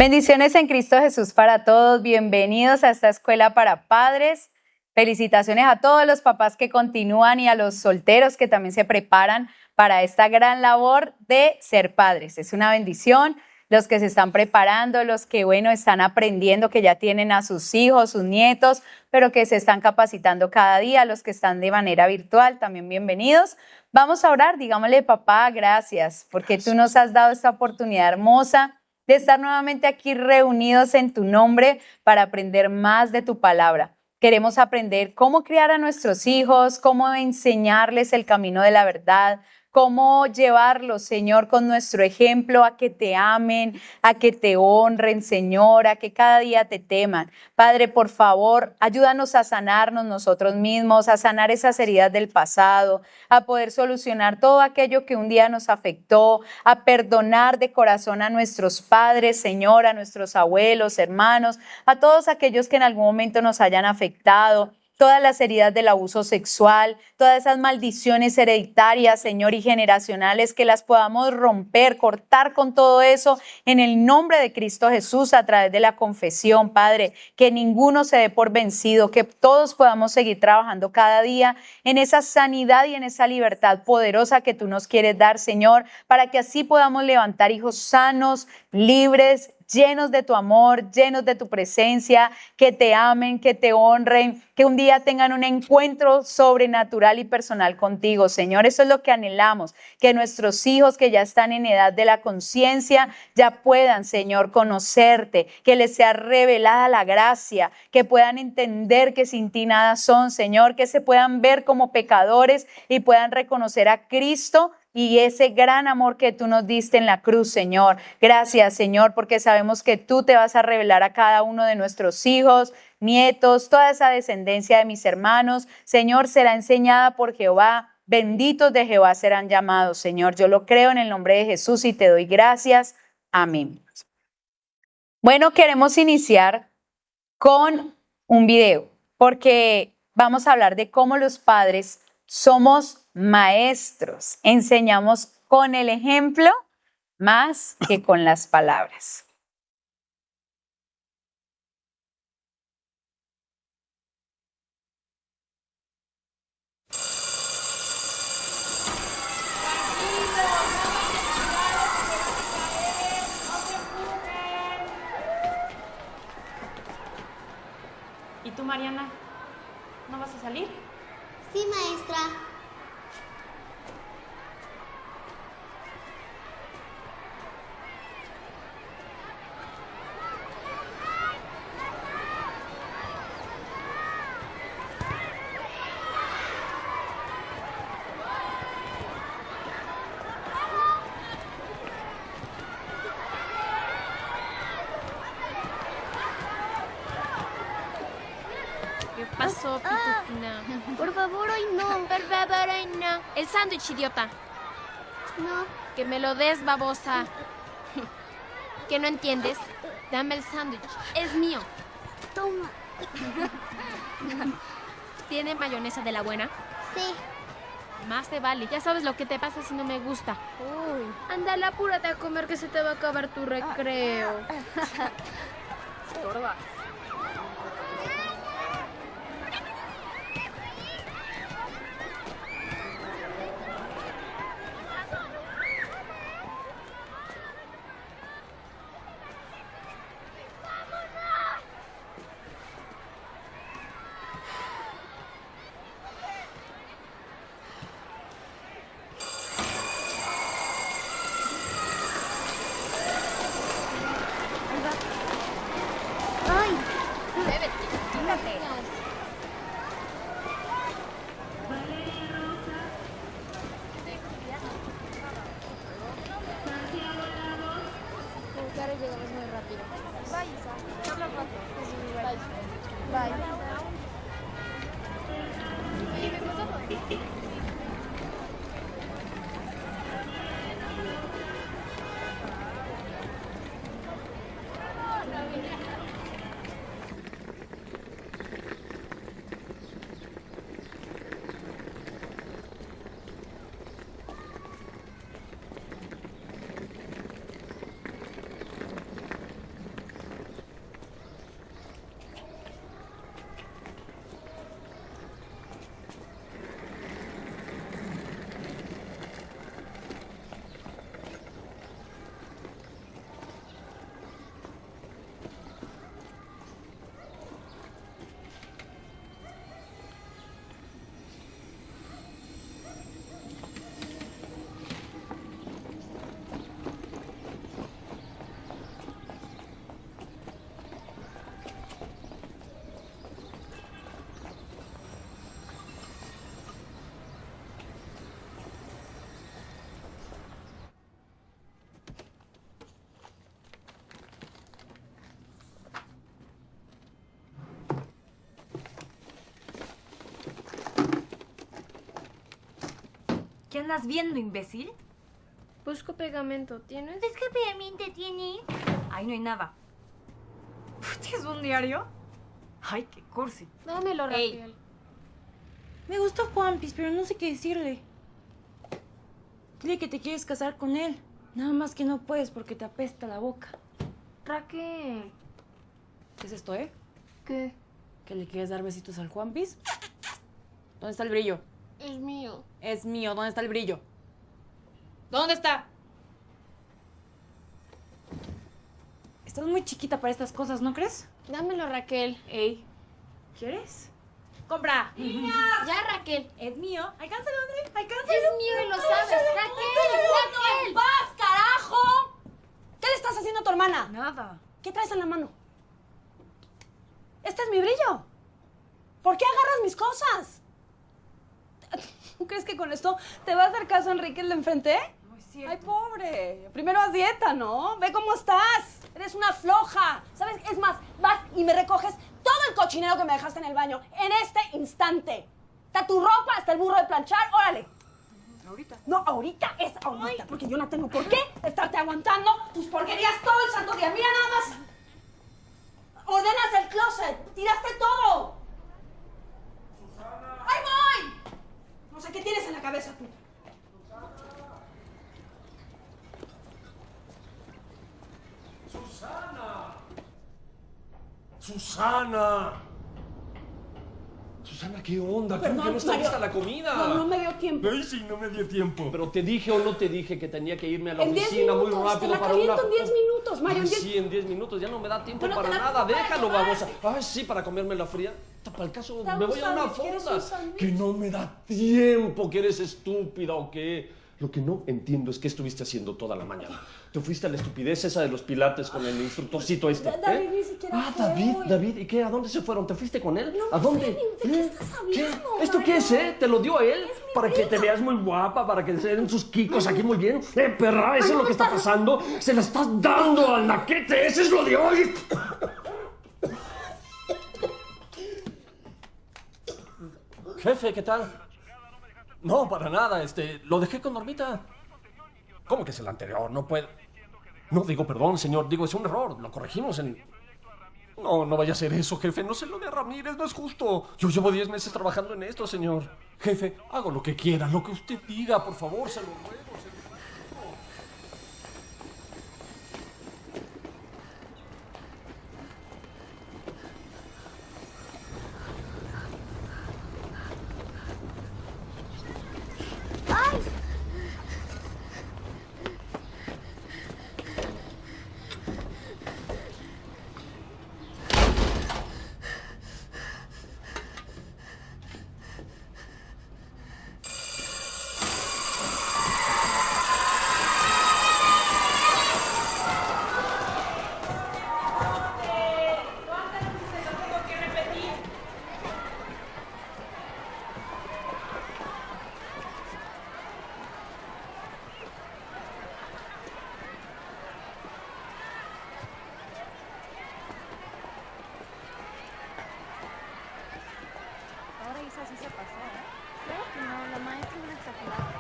Bendiciones en Cristo Jesús para todos. Bienvenidos a esta escuela para padres. Felicitaciones a todos los papás que continúan y a los solteros que también se preparan para esta gran labor de ser padres. Es una bendición. Los que se están preparando, los que, están aprendiendo, que ya tienen a sus hijos, sus nietos, pero que se están capacitando cada día, los que están de manera virtual, también bienvenidos. Vamos a orar, digámosle, papá, gracias, porque tú nos has dado esta oportunidad hermosa de estar nuevamente aquí reunidos en tu nombre para aprender más de tu palabra. Queremos aprender cómo criar a nuestros hijos, cómo enseñarles el camino de la verdad, cómo llevarlos, Señor, con nuestro ejemplo a que te amen, a que te honren, Señor, a que cada día te teman. Padre, por favor, ayúdanos a sanarnos nosotros mismos, a sanar esas heridas del pasado, a poder solucionar todo aquello que un día nos afectó, a perdonar de corazón a nuestros padres, Señor, a nuestros abuelos, hermanos, a todos aquellos que en algún momento nos hayan afectado. Todas las heridas del abuso sexual, todas esas maldiciones hereditarias, Señor, y generacionales, que las podamos romper, cortar con todo eso en el nombre de Cristo Jesús a través de la confesión, Padre, que ninguno se dé por vencido, que todos podamos seguir trabajando cada día en esa sanidad y en esa libertad poderosa que tú nos quieres dar, Señor, para que así podamos levantar hijos sanos, libres, llenos de tu amor, llenos de tu presencia, que te amen, que te honren, que un día tengan un encuentro sobrenatural y personal contigo, Señor. Eso es lo que anhelamos, que nuestros hijos que ya están en edad de la conciencia ya puedan, Señor, conocerte, que les sea revelada la gracia, que puedan entender que sin ti nada son, Señor, que se puedan ver como pecadores y puedan reconocer a Cristo y ese gran amor que tú nos diste en la cruz, Señor. Gracias, Señor, porque sabemos que tú te vas a revelar a cada uno de nuestros hijos, nietos, toda esa descendencia de mis hermanos. Señor, será enseñada por Jehová. Benditos de Jehová serán llamados, Señor. Yo lo creo en el nombre de Jesús y te doy gracias. Amén. Bueno, queremos iniciar con un video, porque vamos a hablar de cómo los padres somos maestros, enseñamos con el ejemplo más que con las palabras. ¿Y tú, Mariana? ¿No vas a salir? Sí, maestra. ¿Qué pasó, Pitufina? Por favor, hoy no. Por favor, ay no. El sándwich, idiota. No. Que me lo des, babosa. ¿Que no entiendes? Dame el sándwich. Es mío. Toma. ¿Tiene mayonesa de la buena? Sí. Más te vale. Ya sabes lo que te pasa si no me gusta. Uy. Ándale, apúrate a comer que se te va a acabar tu recreo. Gorda. Ay. Claro, llegamos muy rápido. Bye, Isa. Te hablo al rato. Bye. Bye. Oye, ¿me pasó? andas viendo, imbécil? Busco pegamento. ¿Tienes? ¿Qué pegamento tiene? Ahí no hay nada. ¿Tienes un diario? Ay, qué cursi. Dámelo, Ey. Raquel. Me gusta Juanpis, pero no sé qué decirle. Dile que te quieres casar con él. Nada más que no puedes porque te apesta la boca. Raquel. ¿Qué es esto, ¿Qué? ¿Que le quieres dar besitos al Juanpis? ¿Dónde está el brillo? Es mío. Es mío. ¿Dónde está el brillo? ¿Dónde está? Estás muy chiquita para estas cosas, ¿no crees? Dámelo, Raquel. Ey, ¿quieres? ¡Compra! Ya, Raquel. Es mío. Alcánzalo, André. Alcánzalo. Es mío y lo sabes. Raquel. ¡Vas, carajo! ¿Qué le estás haciendo a tu hermana? Nada. ¿Qué traes en la mano? Este es mi brillo. ¿Por qué agarras mis cosas? ¿Tú crees que con esto te va a hacer caso Enrique el de enfrente? No es cierto. Ay, pobre. Primero haz dieta, ¿no? Ve cómo estás. Eres una floja. ¿Sabes? Es más, vas y me recoges todo el cochinero que me dejaste en el baño en este instante. Está tu ropa, hasta el burro de planchar. Órale. Ahorita. No, ahorita es ahorita, porque yo no tengo por qué estarte aguantando tus porquerías todo el santo día. Mira nada más. Ordenas el closet, tiraste todo. ¡Ahí voy! No sé qué tienes en la cabeza tú. ¡Susana! Susana, ¿qué onda? ¿Cómo que no está Mario. lista la comida? No me dio tiempo. Ay, sí, no me dio tiempo. Pero te dije o no te dije que tenía que irme a la En 10 oficina minutos, muy rápido te la para una... caliento en 10 minutos, Mario. Ay, en 10 sí, en 10 minutos, ya no me da tiempo Pero para te la nada, pongo para déjalo, tomar. babosa. Ay, sí, para comerme la fría. Para el caso, Te me voy a una hago un sándwich, ¿quieres fonda. un sándwich? Que no me da tiempo, que eres estúpida o qué. Lo que no entiendo es qué estuviste haciendo toda la mañana. Te fuiste a la estupidez esa de los pilates con el instructorcito este. David ni siquiera Ah, fue David, hoy. David, ¿y qué? ¿A dónde se fueron? ¿Te fuiste con él? No ¿A dónde? sé, ¿de qué estás hablando, ¿Esto Mario? qué es, ¿Te lo dio él? Para que te veas muy guapa, para que se den sus quicos aquí muy bien. Perra, eso es lo que está pasando. Se la estás dando al naquete, ese es lo de hoy. Jefe, ¿qué tal? No, para nada, lo dejé con Normita. ¿Cómo que es el anterior? No puede... No, digo, perdón, señor, digo, es un error, lo corregimos en... No, no vaya a ser eso, jefe, no se lo de a Ramírez, no es justo. Yo llevo 10 meses trabajando en esto, señor. Jefe, hago lo que quiera, lo que usted diga, por favor, se lo ruego, se lo ruego. Ahora Isa sí se pasó, Claro que no, la maestra es una exagerada.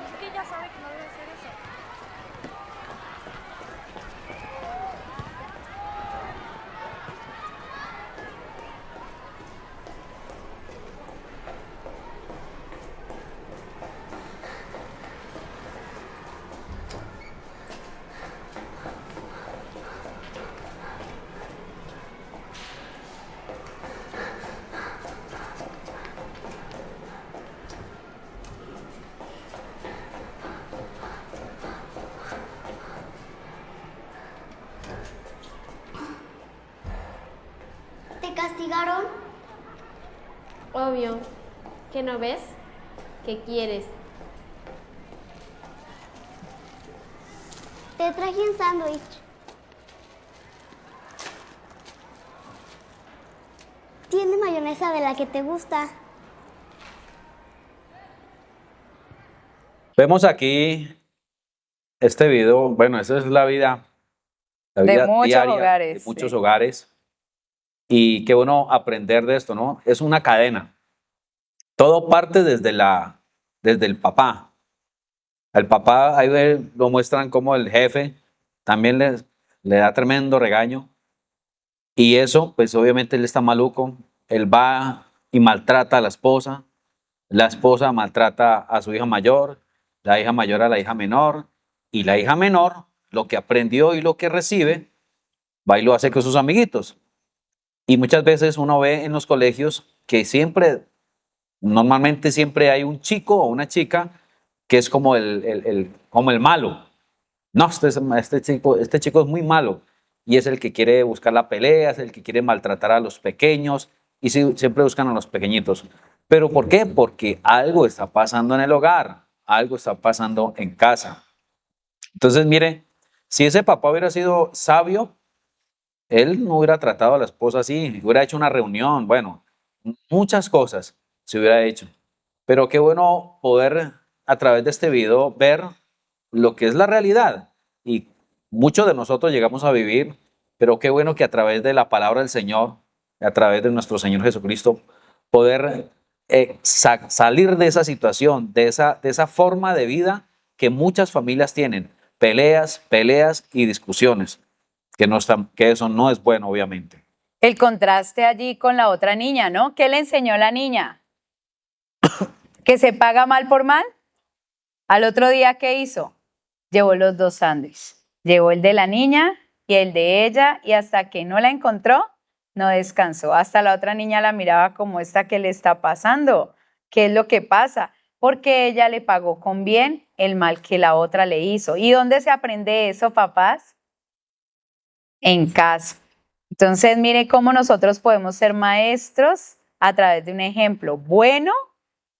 Es que ella sabe que no debe hacer eso. ¿Te castigaron? Obvio. ¿Qué no ves? ¿Qué quieres? Te traje un sándwich. Tiene mayonesa de la que te gusta. Vemos aquí este video, bueno, esa es la vida De muchos diaria hogares, de muchos sí. hogares. Y qué bueno aprender de esto, ¿no? Es una cadena. Todo parte desde el papá. Al papá ahí lo muestran como el jefe también le da tremendo regaño. Y eso, pues obviamente él está maluco. Él va y maltrata a la esposa maltrata a su hija mayor, la hija mayor a la hija menor, y la hija menor, lo que aprendió y lo que recibe, va y lo hace con sus amiguitos. Y muchas veces uno ve en los colegios que normalmente siempre hay un chico o una chica que es como como el malo. No, este chico es muy malo y es el que quiere buscar la pelea, es el que quiere maltratar a los pequeños y siempre buscan a los pequeñitos. ¿Pero por qué? Porque algo está pasando en el hogar, algo está pasando en casa. Entonces, mire, si ese papá hubiera sido sabio, él no hubiera tratado a la esposa así, hubiera hecho una reunión, bueno, muchas cosas se hubiera hecho. Pero qué bueno poder a través de este video ver lo que es la realidad. Y muchos de nosotros llegamos a vivir, pero qué bueno que a través de la palabra del Señor, a través de nuestro Señor Jesucristo, poder salir de esa situación, de esa forma de vida que muchas familias tienen, peleas y discusiones, que eso no es bueno, obviamente. El contraste allí con la otra niña, ¿no? ¿Qué le enseñó la niña? ¿Que se paga mal por mal? Al otro día, ¿qué hizo? Llevó los dos sándwiches. Llevó el de la niña y el de ella, y hasta que no la encontró, no descansó. Hasta la otra niña la miraba como esta, ¿qué le está pasando? ¿Qué es lo que pasa? Porque ella le pagó con bien el mal que la otra le hizo. ¿Y dónde se aprende eso, papás? En casa. Entonces, mire cómo nosotros podemos ser maestros a través de un ejemplo, bueno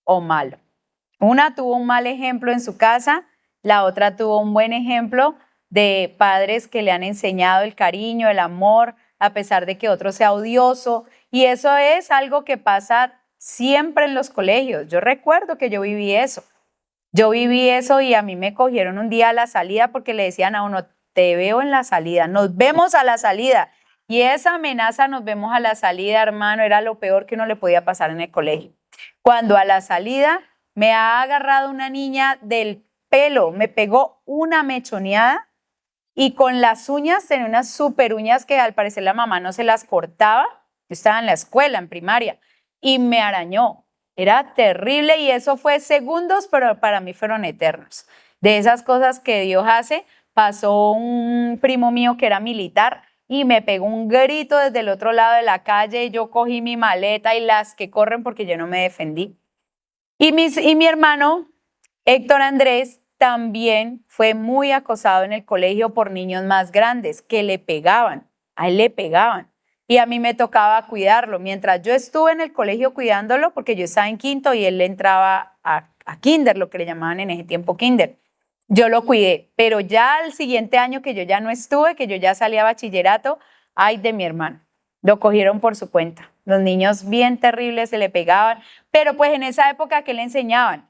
o malo. Una tuvo un mal ejemplo en su casa, la otra tuvo un buen ejemplo de padres que le han enseñado el cariño, el amor, a pesar de que otro sea odioso. Y eso es algo que pasa siempre en los colegios. Yo recuerdo que yo viví eso. Yo viví eso y a mí me cogieron un día a la salida porque le decían a uno, te veo en la salida, nos vemos a la salida. Y esa amenaza, nos vemos a la salida, hermano, era lo peor que uno le podía pasar en el colegio. Cuando a la salida me ha agarrado una niña del pelo, me pegó una mechoneada y con las uñas, tenía unas super uñas que al parecer la mamá no se las cortaba. Yo estaba en la escuela, en primaria, y me arañó. Era terrible y eso fue segundos, pero para mí fueron eternos. De esas cosas que Dios hace, pasó un primo mío que era militar y me pegó un grito desde el otro lado de la calle y yo cogí mi maleta y las que corren porque yo no me defendí. Y mi hermano, Héctor Andrés, también fue muy acosado en el colegio por niños más grandes que le pegaban, a él le pegaban. Y a mí me tocaba cuidarlo. Mientras yo estuve en el colegio cuidándolo, porque yo estaba en quinto y él entraba a kinder, lo que le llamaban en ese tiempo kinder. Yo lo cuidé, pero ya al siguiente año que yo ya no estuve, que yo ya salí a bachillerato, ay de mi hermano, lo cogieron por su cuenta. Los niños bien terribles se le pegaban, pero pues en esa época, ¿qué le enseñaban?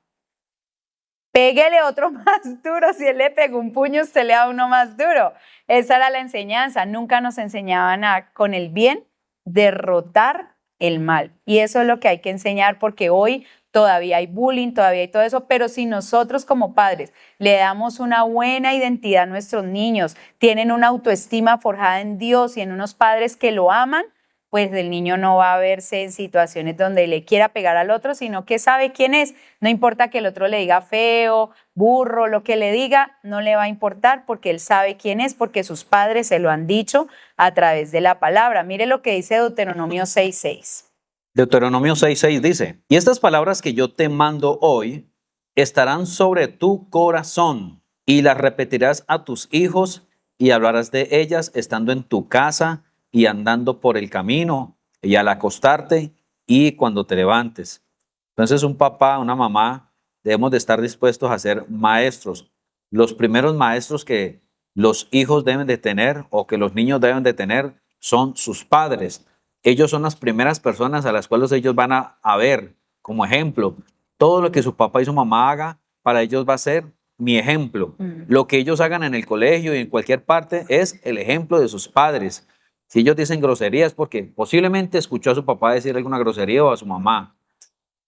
Péguele otro más duro, si él le pegó un puño, usted le da uno más duro. Esa era la enseñanza, nunca nos enseñaban a, con el bien, derrotar el mal. Y eso es lo que hay que enseñar porque hoy todavía hay bullying, todavía hay todo eso, pero si nosotros como padres le damos una buena identidad a nuestros niños, tienen una autoestima forjada en Dios y en unos padres que lo aman, pues el niño no va a verse en situaciones donde le quiera pegar al otro, sino que sabe quién es. No importa que el otro le diga feo, burro, lo que le diga, no le va a importar porque él sabe quién es, porque sus padres se lo han dicho a través de la palabra. Mire lo que dice Deuteronomio 6:6. Deuteronomio 6:6 dice, y estas palabras que yo te mando hoy estarán sobre tu corazón y las repetirás a tus hijos y hablarás de ellas estando en tu casa y andando por el camino y al acostarte y cuando te levantes. Entonces un papá, una mamá, debemos de estar dispuestos a ser maestros. Los primeros maestros que los hijos deben de tener o que los niños deben de tener son sus padres. Ellos son las primeras personas a las cuales ellos van a ver como ejemplo. Todo lo que su papá y su mamá haga, para ellos va a ser mi ejemplo. Lo que ellos hagan en el colegio y en cualquier parte es el ejemplo de sus padres. Si ellos dicen groserías, porque posiblemente escuchó a su papá decir alguna grosería o a su mamá.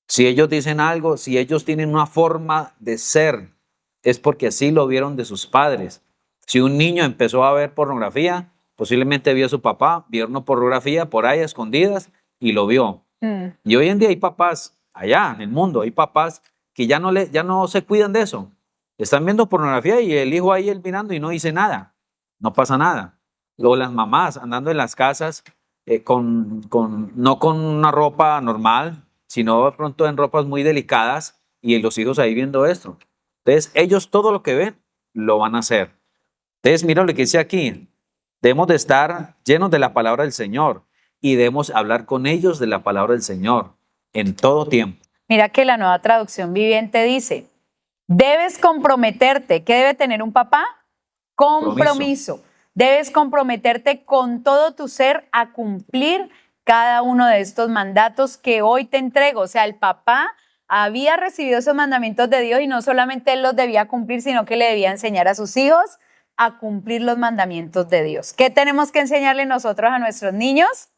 Si ellos dicen algo, si ellos tienen una forma de ser es porque así lo vieron de sus padres. Si un niño empezó a ver pornografía, posiblemente vio a su papá viendo pornografía por ahí a escondidas y lo vio. Y hoy en día hay papás, allá en el mundo, hay papás que ya no se cuidan de eso. Están viendo pornografía y el hijo ahí él mirando y no dice nada, no pasa nada. Luego las mamás andando en las casas no con una ropa normal, sino de pronto en ropas muy delicadas y los hijos ahí viendo esto. Entonces ellos todo lo que ven lo van a hacer. Entonces mira lo que dice aquí, debemos de estar llenos de la palabra del Señor y debemos hablar con ellos de la palabra del Señor en todo tiempo. Mira que la Nueva Traducción Viviente dice, debes comprometerte. ¿Qué debe tener un papá? Compromiso. Debes comprometerte con todo tu ser a cumplir cada uno de estos mandatos que hoy te entrego. O sea, el papá había recibido esos mandamientos de Dios y no solamente él los debía cumplir, sino que le debía enseñar a sus hijos a cumplir los mandamientos de Dios. ¿Qué tenemos que enseñarle nosotros a nuestros niños?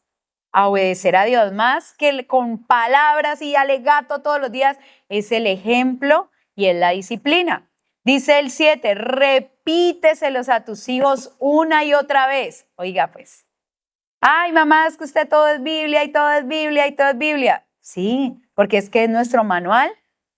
A obedecer a Dios, más que con palabras y alegato todos los días, es el ejemplo y es la disciplina. Dice el 7, repíteselos a tus hijos una y otra vez. Oiga pues, ay mamá, es que usted todo es Biblia y todo es Biblia y todo es Biblia. Sí, porque es que es nuestro manual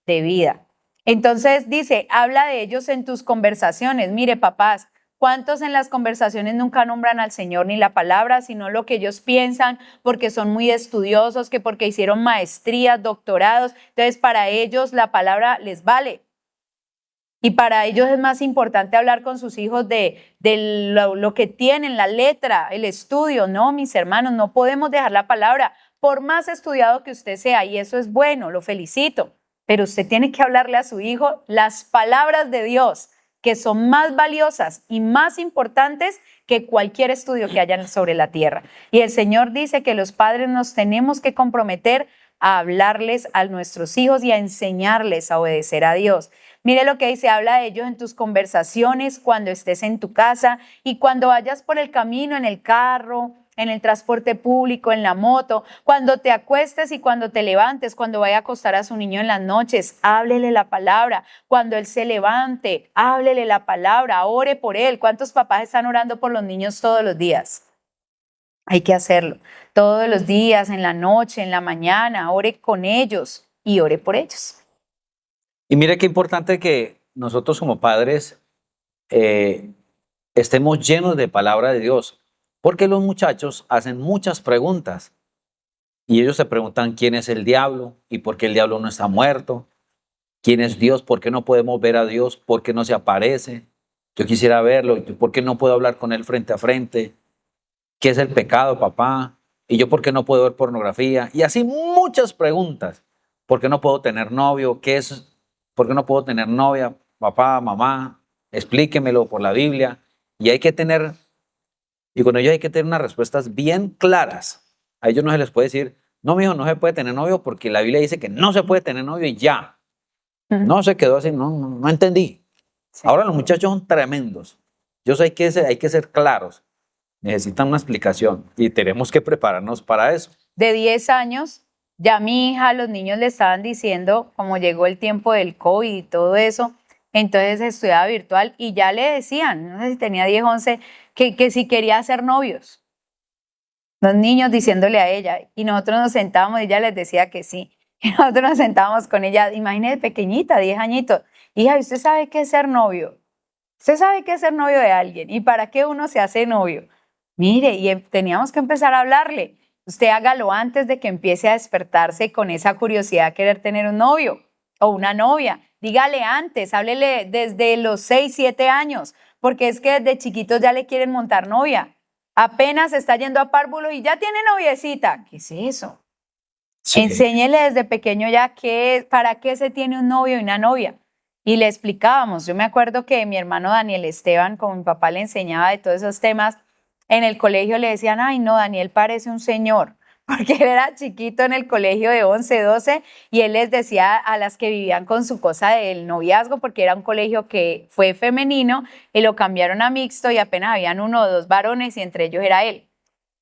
de vida. Entonces dice, habla de ellos en tus conversaciones. Mire papás, ¿cuántos en las conversaciones nunca nombran al Señor ni la palabra, sino lo que ellos piensan porque son muy estudiosos, que porque hicieron maestrías, doctorados? Entonces para ellos la palabra les vale. Y para ellos es más importante hablar con sus hijos de lo que tienen, la letra, el estudio. No, mis hermanos, no podemos dejar la palabra, por más estudiado que usted sea, y eso es bueno, lo felicito. Pero usted tiene que hablarle a su hijo las palabras de Dios, que son más valiosas y más importantes que cualquier estudio que haya sobre la tierra. Y el Señor dice que los padres nos tenemos que comprometer a hablarles a nuestros hijos y a enseñarles a obedecer a Dios. Mire lo que dice, habla de ellos en tus conversaciones, cuando estés en tu casa y cuando vayas por el camino, en el carro, en el transporte público, en la moto, cuando te acuestes y cuando te levantes, cuando vaya a acostar a su niño en las noches, háblele la palabra. Cuando él se levante, háblele la palabra, ore por él. ¿Cuántos papás están orando por los niños todos los días? Hay que hacerlo. Todos los días, en la noche, en la mañana, ore con ellos y ore por ellos. Y mire qué importante que nosotros como padres estemos llenos de palabra de Dios, porque los muchachos hacen muchas preguntas y ellos se preguntan quién es el diablo y por qué el diablo no está muerto, quién es Dios, por qué no podemos ver a Dios, por qué no se aparece, yo quisiera verlo, por qué no puedo hablar con él frente a frente, qué es el pecado, papá, y yo por qué no puedo ver pornografía, y así muchas preguntas. ¿Por qué no puedo tener novio? ¿Por qué no puedo tener novia? Papá, mamá, explíquemelo por la Biblia. Y con ellos hay que tener unas respuestas bien claras. A ellos no se les puede decir, no, mijo, no se puede tener novio porque la Biblia dice que no se puede tener novio y ya. No se quedó así, no entendí. Sí. Ahora los muchachos son tremendos. Yo sé que hay que ser claros. Necesitan una explicación y tenemos que prepararnos para eso. De 10 años, ya mi hija, los niños le estaban diciendo, como llegó el tiempo del COVID y todo eso, entonces estudiaba virtual y ya le decían, no sé si tenía 10, 11, que si quería hacer novios. Los niños diciéndole a ella, y nosotros nos sentábamos y ella les decía que sí. Y nosotros nos sentábamos con ella, imagínese pequeñita, 10 añitos. Hija, ¿usted sabe qué es ser novio? ¿Usted sabe qué es ser novio de alguien? ¿Y para qué uno se hace novio? Mire, y teníamos que empezar a hablarle. Usted hágalo antes de que empiece a despertarse con esa curiosidad de querer tener un novio o una novia. Dígale antes, háblele desde los 6, 7 años, porque es que desde chiquitos ya le quieren montar novia. Apenas está yendo a párvulos y ya tiene noviecita. ¿Qué es eso? Sí. Enséñele desde pequeño ya para qué se tiene un novio y una novia. Y le explicábamos. Yo me acuerdo que mi hermano Daniel Esteban, como mi papá le enseñaba de todos esos temas, en el colegio le decían, ay no, Daniel parece un señor, porque él era chiquito en el colegio de 11, 12 y él les decía a las que vivían con su cosa del noviazgo, porque era un colegio que fue femenino y lo cambiaron a mixto y apenas habían 1 o 2 varones y entre ellos era él.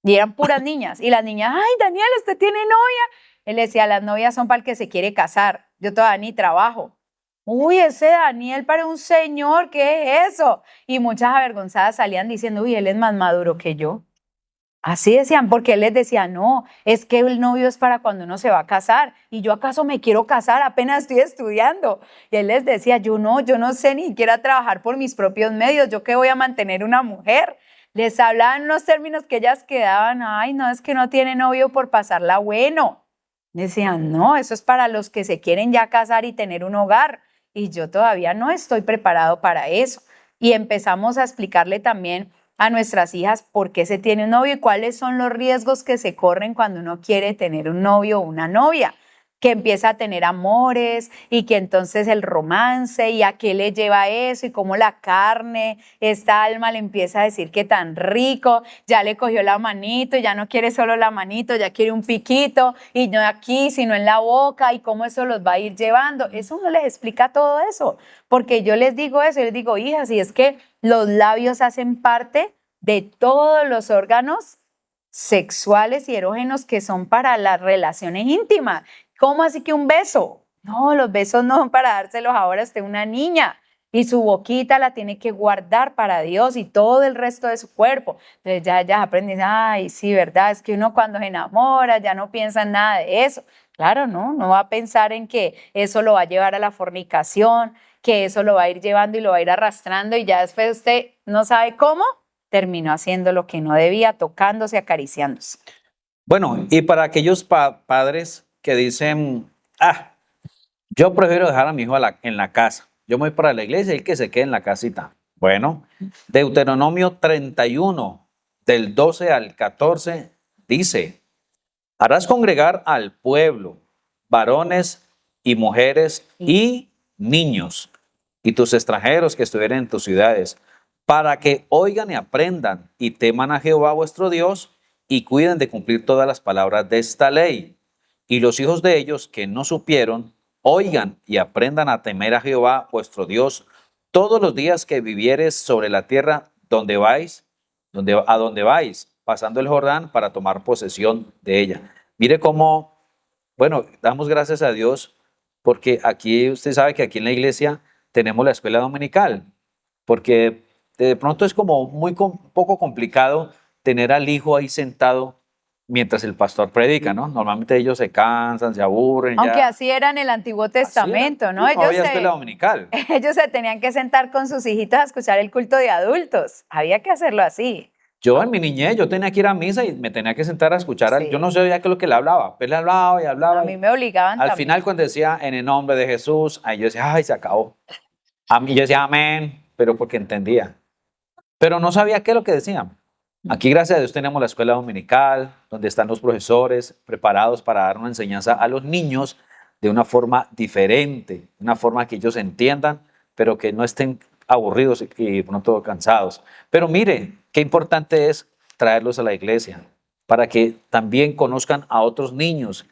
Y eran puras niñas. Y las niñas, ay Daniel, ¿usted tiene novia? Él decía, las novias son para el que se quiere casar, yo todavía ni trabajo. uy, ese Daniel parece un señor, ¿qué es eso? Y muchas avergonzadas salían diciendo, uy, él es más maduro que yo. Así decían, porque él les decía, no, es que el novio es para cuando uno se va a casar, y yo acaso me quiero casar, apenas estoy estudiando. Y él les decía, yo no sé ni siquiera trabajar por mis propios medios, yo qué voy a mantener una mujer. Les hablaban unos términos que ellas quedaban, ay, no, es que no tiene novio por pasarla bueno. Decían, no, eso es para los que se quieren ya casar y tener un hogar, y yo todavía no estoy preparado para eso. Y empezamos a explicarle también a nuestras hijas por qué se tiene un novio y cuáles son los riesgos que se corren cuando uno quiere tener un novio o una novia, que empieza a tener amores y que entonces el romance y a qué le lleva eso y cómo la carne, esta alma le empieza a decir que tan rico, ya le cogió la manito y ya no quiere solo la manito, ya quiere un piquito y no aquí sino en la boca y cómo eso los va a ir llevando. Eso uno les explica todo eso, porque yo les digo eso, yo les digo, hijas, y es que los labios hacen parte de todos los órganos sexuales y erógenos que son para las relaciones íntimas. ¿Cómo así que un beso? No, los besos no son para dárselos ahora a usted una niña. Y su boquita la tiene que guardar para Dios y todo el resto de su cuerpo. Entonces ya aprenden, ay, sí, verdad, es que uno cuando se enamora ya no piensa en nada de eso. Claro, no va a pensar en que eso lo va a llevar a la fornicación, que eso lo va a ir llevando y lo va a ir arrastrando y ya después usted no sabe cómo, terminó haciendo lo que no debía, tocándose, acariciándose. Bueno, y para aquellos padres que dicen, yo prefiero dejar a mi hijo en la casa, yo me voy para la iglesia y el que se quede en la casita. Bueno, Deuteronomio 31, del 12 al 14, dice, harás congregar al pueblo, varones y mujeres y niños, y tus extranjeros que estuvieren en tus ciudades, para que oigan y aprendan y teman a Jehová vuestro Dios y cuiden de cumplir todas las palabras de esta ley. Y los hijos de ellos que no supieron, oigan y aprendan a temer a Jehová vuestro Dios todos los días que vivieres sobre la tierra donde vais, a donde vais, pasando el Jordán para tomar posesión de ella. Mire cómo, bueno, damos gracias a Dios porque aquí, usted sabe que aquí en la iglesia tenemos la escuela dominical, porque de pronto es como poco complicado tener al hijo ahí sentado mientras el pastor predica, ¿no? Normalmente ellos se cansan, se aburren. Aunque así era en el Antiguo Testamento, ¿no? No había escuela dominical. Ellos se tenían que sentar con sus hijitos a escuchar el culto de adultos. Había que hacerlo así. Yo en mi niñez, yo tenía que ir a misa y me tenía que sentar a escuchar. Sí. Yo no sabía qué es lo que le hablaba. Pero él hablaba y hablaba. A mí me obligaban Al también. final cuando decía en el nombre de Jesús, ahí yo decía, ay, se acabó. A mí yo decía amén, pero porque entendía. Pero no sabía qué es lo que decían. Aquí, gracias a Dios, tenemos la escuela dominical, donde están los profesores preparados para dar una enseñanza a los niños de una forma diferente, una forma que ellos entiendan, pero que no estén aburridos y pronto cansados. Pero mire, qué importante es traerlos a la iglesia, para que también conozcan a otros niños,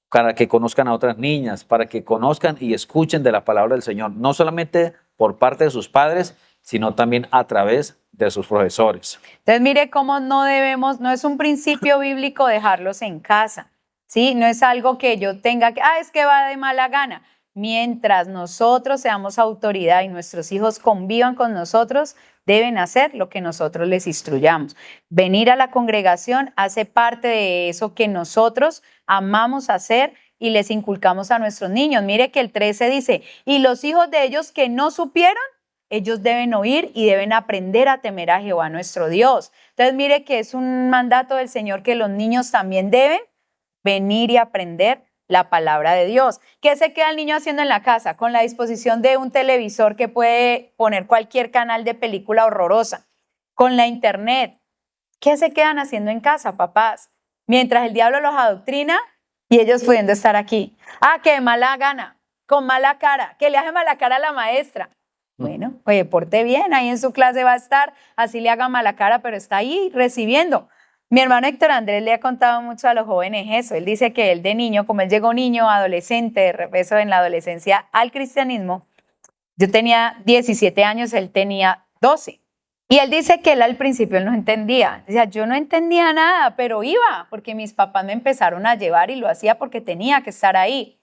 para que conozcan a otras niñas, para que conozcan y escuchen de la palabra del Señor, no solamente por parte de sus padres, sino también a través de sus profesores. Entonces, mire cómo no es un principio bíblico dejarlos en casa, ¿sí? No es algo que yo tenga que, es que va de mala gana. Mientras nosotros seamos autoridad y nuestros hijos convivan con nosotros, deben hacer lo que nosotros les instruyamos. Venir a la congregación hace parte de eso que nosotros amamos hacer y les inculcamos a nuestros niños. Mire que el 13 dice, y los hijos de ellos que no supieron, ellos deben oír y deben aprender a temer a Jehová nuestro Dios. Entonces mire que es un mandato del Señor que los niños también deben venir y aprender la palabra de Dios. ¿Qué se queda el niño haciendo en la casa? Con la disposición de un televisor que puede poner cualquier canal de película horrorosa, con la internet. ¿Qué se quedan haciendo en casa, papás? Mientras el diablo los adoctrina y ellos pudiendo estar aquí. Que de mala gana, con mala cara, que le hace mala cara a la maestra. Bueno, oye, porte bien, ahí en su clase va a estar, así le haga mala cara, pero está ahí recibiendo. Mi hermano Héctor Andrés le ha contado mucho a los jóvenes eso. Él dice que él de niño, como él llegó niño, adolescente, de regreso en la adolescencia al cristianismo, yo tenía 17 años, él tenía 12. Y él dice que él al principio él no entendía. Decía, yo no entendía nada, pero iba, porque mis papás me empezaron a llevar y lo hacía porque tenía que estar ahí.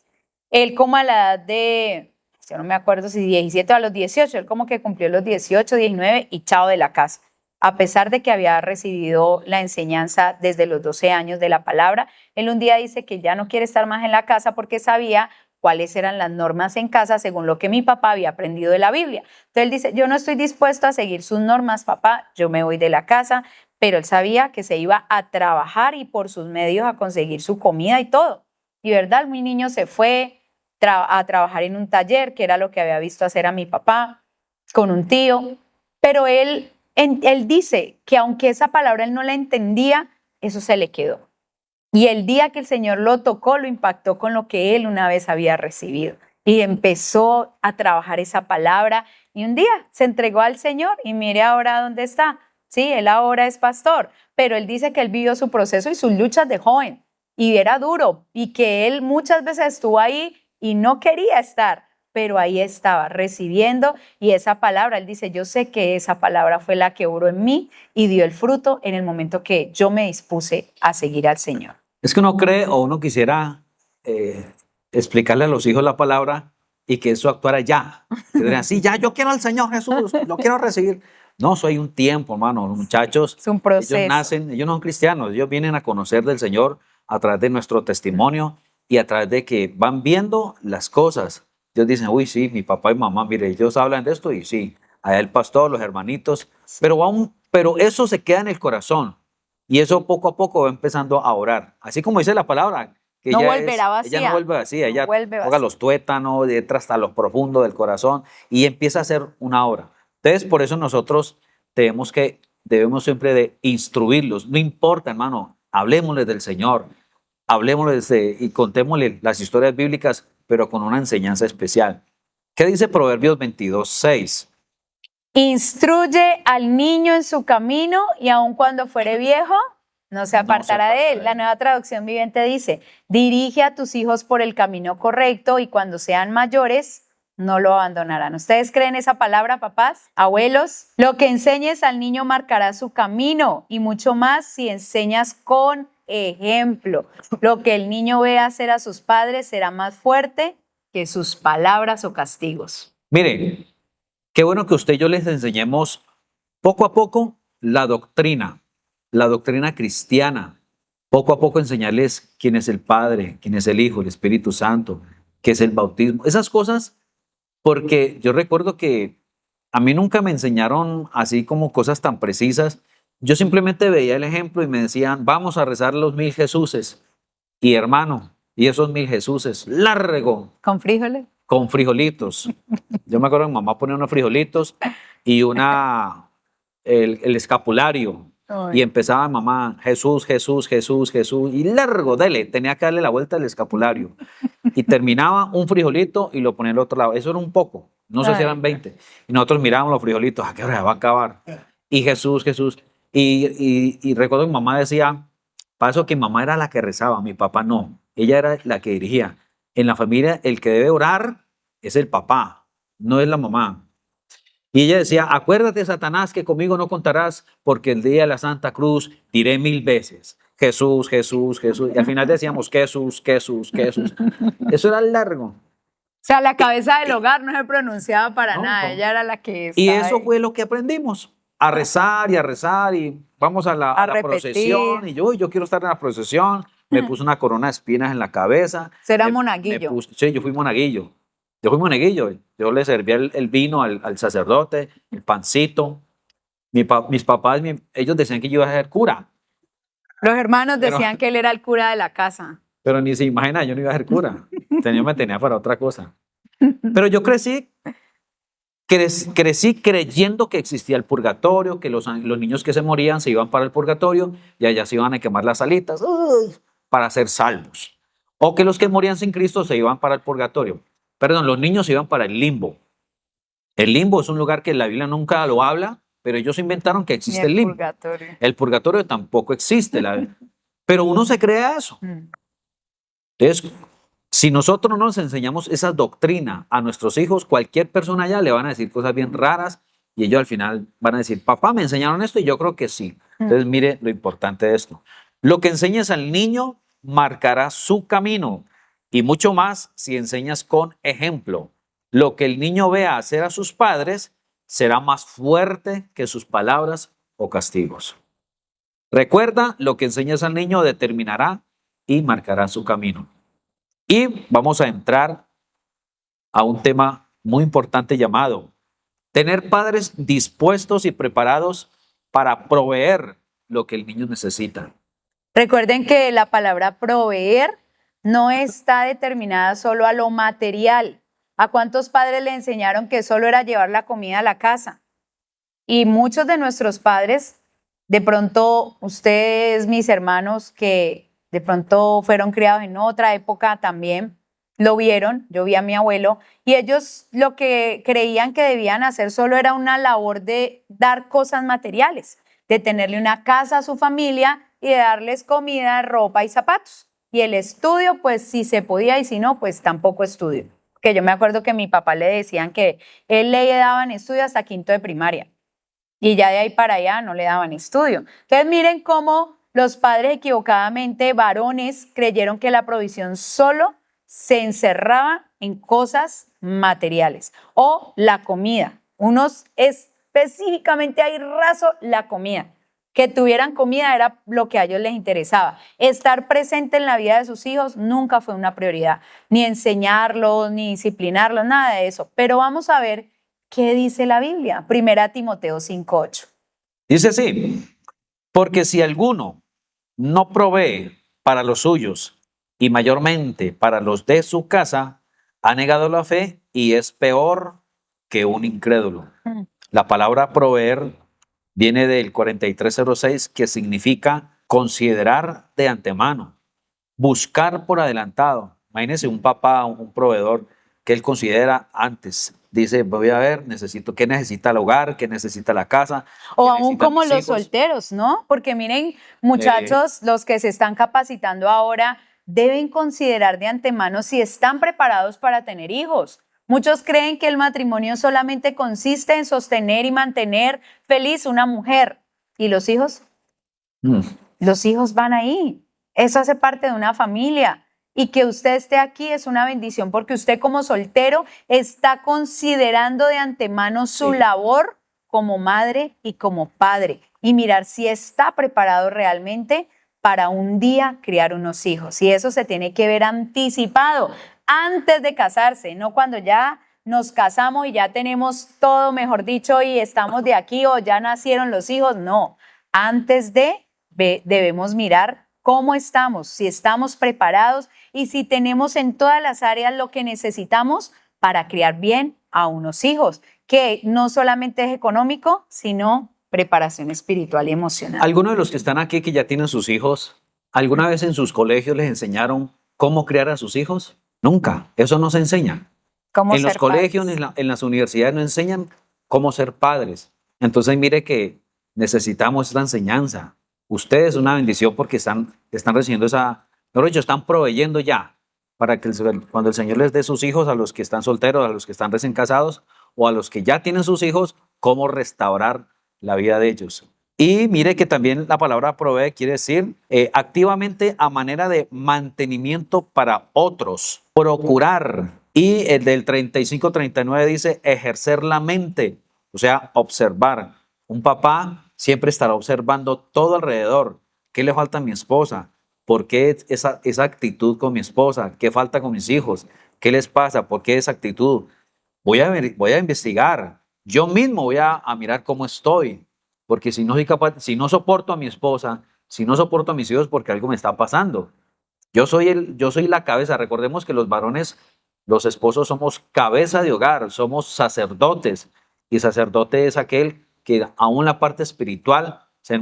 Él como a la edad de yo no me acuerdo si 17 o a los 18, él como que cumplió los 18, 19 y chao de la casa. A pesar de que había recibido la enseñanza desde los 12 años de la palabra, él un día dice que ya no quiere estar más en la casa porque sabía cuáles eran las normas en casa según lo que mi papá había aprendido de la Biblia. Entonces él dice, yo no estoy dispuesto a seguir sus normas, papá, yo me voy de la casa, pero él sabía que se iba a trabajar y por sus medios a conseguir su comida y todo. Y verdad, mi niño se fue a trabajar en un taller, que era lo que había visto hacer a mi papá, con un tío, pero él dice que aunque esa palabra él no la entendía, eso se le quedó. Y el día que el Señor lo tocó, lo impactó con lo que él una vez había recibido. Y empezó a trabajar esa palabra y un día se entregó al Señor y mire ahora dónde está. Sí, él ahora es pastor, pero él dice que él vivió su proceso y sus luchas de joven y era duro y que él muchas veces estuvo ahí y no quería estar, pero ahí estaba recibiendo y esa palabra, él dice, yo sé que esa palabra fue la que obró en mí y dio el fruto en el momento que yo me dispuse a seguir al Señor. Es que uno cree o uno quisiera explicarle a los hijos la palabra y que eso actuara ya. Que digan, sí, ya, yo quiero al Señor Jesús, lo quiero recibir. No, eso hay un tiempo, hermano. Los muchachos, es un proceso. ellos no son cristianos, ellos vienen a conocer del Señor a través de nuestro testimonio y a través de que van viendo las cosas. Ellos dicen, uy, sí, mi papá y mamá, mire, ellos hablan de esto y sí, allá el pastor, los hermanitos, pero eso se queda en el corazón y eso poco a poco va empezando a orar. Así como dice la palabra, que no volverá vacía. Ella no vuelve vacía, ella toca los tuétanos, entra hasta lo profundo del corazón y empieza a hacer una obra. Entonces, por eso nosotros debemos siempre de instruirlos. No importa, hermano, hablemosles del Señor, hablemosles y contémosles las historias bíblicas, pero con una enseñanza especial. ¿Qué dice Proverbios 22:6? Instruye al niño en su camino y aun cuando fuere viejo, no se apartará de él. La Nueva Traducción Viviente dice, dirige a tus hijos por el camino correcto y cuando sean mayores, no lo abandonarán. ¿Ustedes creen esa palabra, papás, abuelos? Lo que enseñes al niño marcará su camino y mucho más si enseñas con ejemplo. Lo que el niño ve hacer a sus padres será más fuerte que sus palabras o castigos. Miren, qué bueno que usted y yo les enseñemos poco a poco la doctrina cristiana. Poco a poco enseñarles quién es el Padre, quién es el Hijo, el Espíritu Santo, qué es el bautismo. Esas cosas. Porque yo recuerdo que a mí nunca me enseñaron así como cosas tan precisas. Yo simplemente veía el ejemplo y me decían, vamos a rezar los 1000 Jesuses. Y hermano, y esos 1000 Jesuses, largo. ¿Con frijoles? Con frijolitos. Yo me acuerdo que mamá ponía unos frijolitos y el escapulario. Ay. Y empezaba mamá, Jesús, Jesús, Jesús, Jesús, y largo, tenía que darle la vuelta al escapulario. Y terminaba un frijolito y lo ponía al otro lado. Eso era un poco, no sé si eran 20. Y nosotros mirábamos los frijolitos, ¿a qué hora va a acabar? Y Jesús, Jesús. Y recuerdo que mamá decía, para eso que mamá era la que rezaba, mi papá no. Ella era la que dirigía. En la familia, el que debe orar es el papá, no es la mamá. Y ella decía, acuérdate, Satanás, que conmigo no contarás, porque el día de la Santa Cruz diré 1000 veces, Jesús, Jesús, Jesús. Y al final decíamos, Jesús, Jesús, Jesús. Eso era largo. O sea, la cabeza del hogar no se pronunciaba para nada, ella era la que estaba. Y eso fue lo que aprendimos, a rezar y vamos a la procesión. Y yo quiero estar en la procesión. Me puse una corona de espinas en la cabeza. ¿Será monaguillo? Sí, yo fui monaguillo. Yo le servía el vino al sacerdote, el pancito. Mis papás, ellos decían que yo iba a ser cura. Los hermanos decían que él era el cura de la casa. Pero ni se imagina, yo no iba a ser cura. Me tenía para otra cosa. Pero yo crecí creyendo que existía el purgatorio, que los niños que se morían se iban para el purgatorio y allá se iban a quemar las alitas para ser salvos. O que los que morían sin Cristo se iban para el purgatorio. Perdón, los niños se iban para el limbo. El limbo es un lugar que la Biblia nunca lo habla, pero ellos inventaron que existe el limbo. Purgatorio. El purgatorio tampoco existe. Pero uno se cree eso. Entonces, si nosotros no nos enseñamos esa doctrina a nuestros hijos, cualquier persona allá le van a decir cosas bien raras y ellos al final van a decir, papá, ¿me enseñaron esto? Y yo creo que sí. Entonces, mire lo importante de esto. Lo que enseñes al niño marcará su camino y mucho más si enseñas con ejemplo. Lo que el niño vea hacer a sus padres será más fuerte que sus palabras o castigos. Recuerda, lo que enseñas al niño determinará y marcará su camino. Y vamos a entrar a un tema muy importante llamado tener padres dispuestos y preparados para proveer lo que el niño necesita. Recuerden que la palabra proveer no está determinada solo a lo material. ¿A cuántos padres le enseñaron que solo era llevar la comida a la casa? Y muchos de nuestros padres, de pronto ustedes, mis hermanos, que de pronto fueron criados en otra época también, lo vieron. Yo vi a mi abuelo y ellos lo que creían que debían hacer solo era una labor de dar cosas materiales, de tenerle una casa a su familia y de darles comida, ropa y zapatos. Y el estudio, pues si se podía y si no, pues tampoco estudio. Que yo me acuerdo que a mi papá le decían que él le daban estudio hasta quinto de primaria y ya de ahí para allá no le daban estudio. Entonces miren cómo los padres equivocadamente, varones, creyeron que la provisión solo se encerraba en cosas materiales o la comida. Unos específicamente ahí raso la comida. Que tuvieran comida era lo que a ellos les interesaba. Estar presente en la vida de sus hijos nunca fue una prioridad. Ni enseñarlos, ni disciplinarlos, nada de eso. Pero vamos a ver qué dice la Biblia. 1 Timoteo 5:8. Dice así, porque si alguno no provee para los suyos y mayormente para los de su casa, ha negado la fe y es peor que un incrédulo. La palabra proveer viene del 4306, que significa considerar de antemano, buscar por adelantado. Imagínense un papá, un proveedor que él considera antes. Dice, voy a ver, qué necesita el hogar, qué necesita la casa. O aún como los solteros, ¿no? Porque miren, muchachos, los que se están capacitando ahora deben considerar de antemano si están preparados para tener hijos. Muchos creen que el matrimonio solamente consiste en sostener y mantener feliz una mujer. ¿Y los hijos? Los hijos van ahí. Eso hace parte de una familia. Y que usted esté aquí es una bendición porque usted como soltero está considerando de antemano su labor como madre y como padre. Y mirar si está preparado realmente para un día criar unos hijos. Y eso se tiene que ver anticipado. Antes de casarse, no cuando ya nos casamos y ya tenemos todo, mejor dicho, y estamos de aquí o ya nacieron los hijos. No, antes debemos mirar cómo estamos, si estamos preparados y si tenemos en todas las áreas lo que necesitamos para criar bien a unos hijos, que no solamente es económico, sino preparación espiritual y emocional. Algunos de los que están aquí que ya tienen sus hijos, ¿alguna vez en sus colegios les enseñaron cómo criar a sus hijos? Nunca, eso no se enseña. En los colegios, en las universidades no enseñan cómo ser padres. Entonces mire que necesitamos esta enseñanza. Ustedes es una bendición porque están recibiendo mejor dicho, están proveyendo ya para que cuando el Señor les dé sus hijos a los que están solteros, a los que están recién casados o a los que ya tienen sus hijos, cómo restaurar la vida de ellos. Y mire que también la palabra provee quiere decir activamente a manera de mantenimiento para otros, procurar. Y el del 35-39 dice ejercer la mente, o sea, observar. Un papá siempre estará observando todo alrededor. ¿Qué le falta a mi esposa? ¿Por qué esa actitud con mi esposa? ¿Qué falta con mis hijos? ¿Qué les pasa? ¿Por qué esa actitud? Voy a investigar. Yo mismo voy a mirar cómo estoy. Porque si no soy capaz, si no soporto a mi esposa, si no soporto a mis hijos, porque algo me está pasando. Yo soy la cabeza. Recordemos que los varones, los esposos somos cabeza de hogar, somos sacerdotes. Y sacerdote es aquel que aún la parte espiritual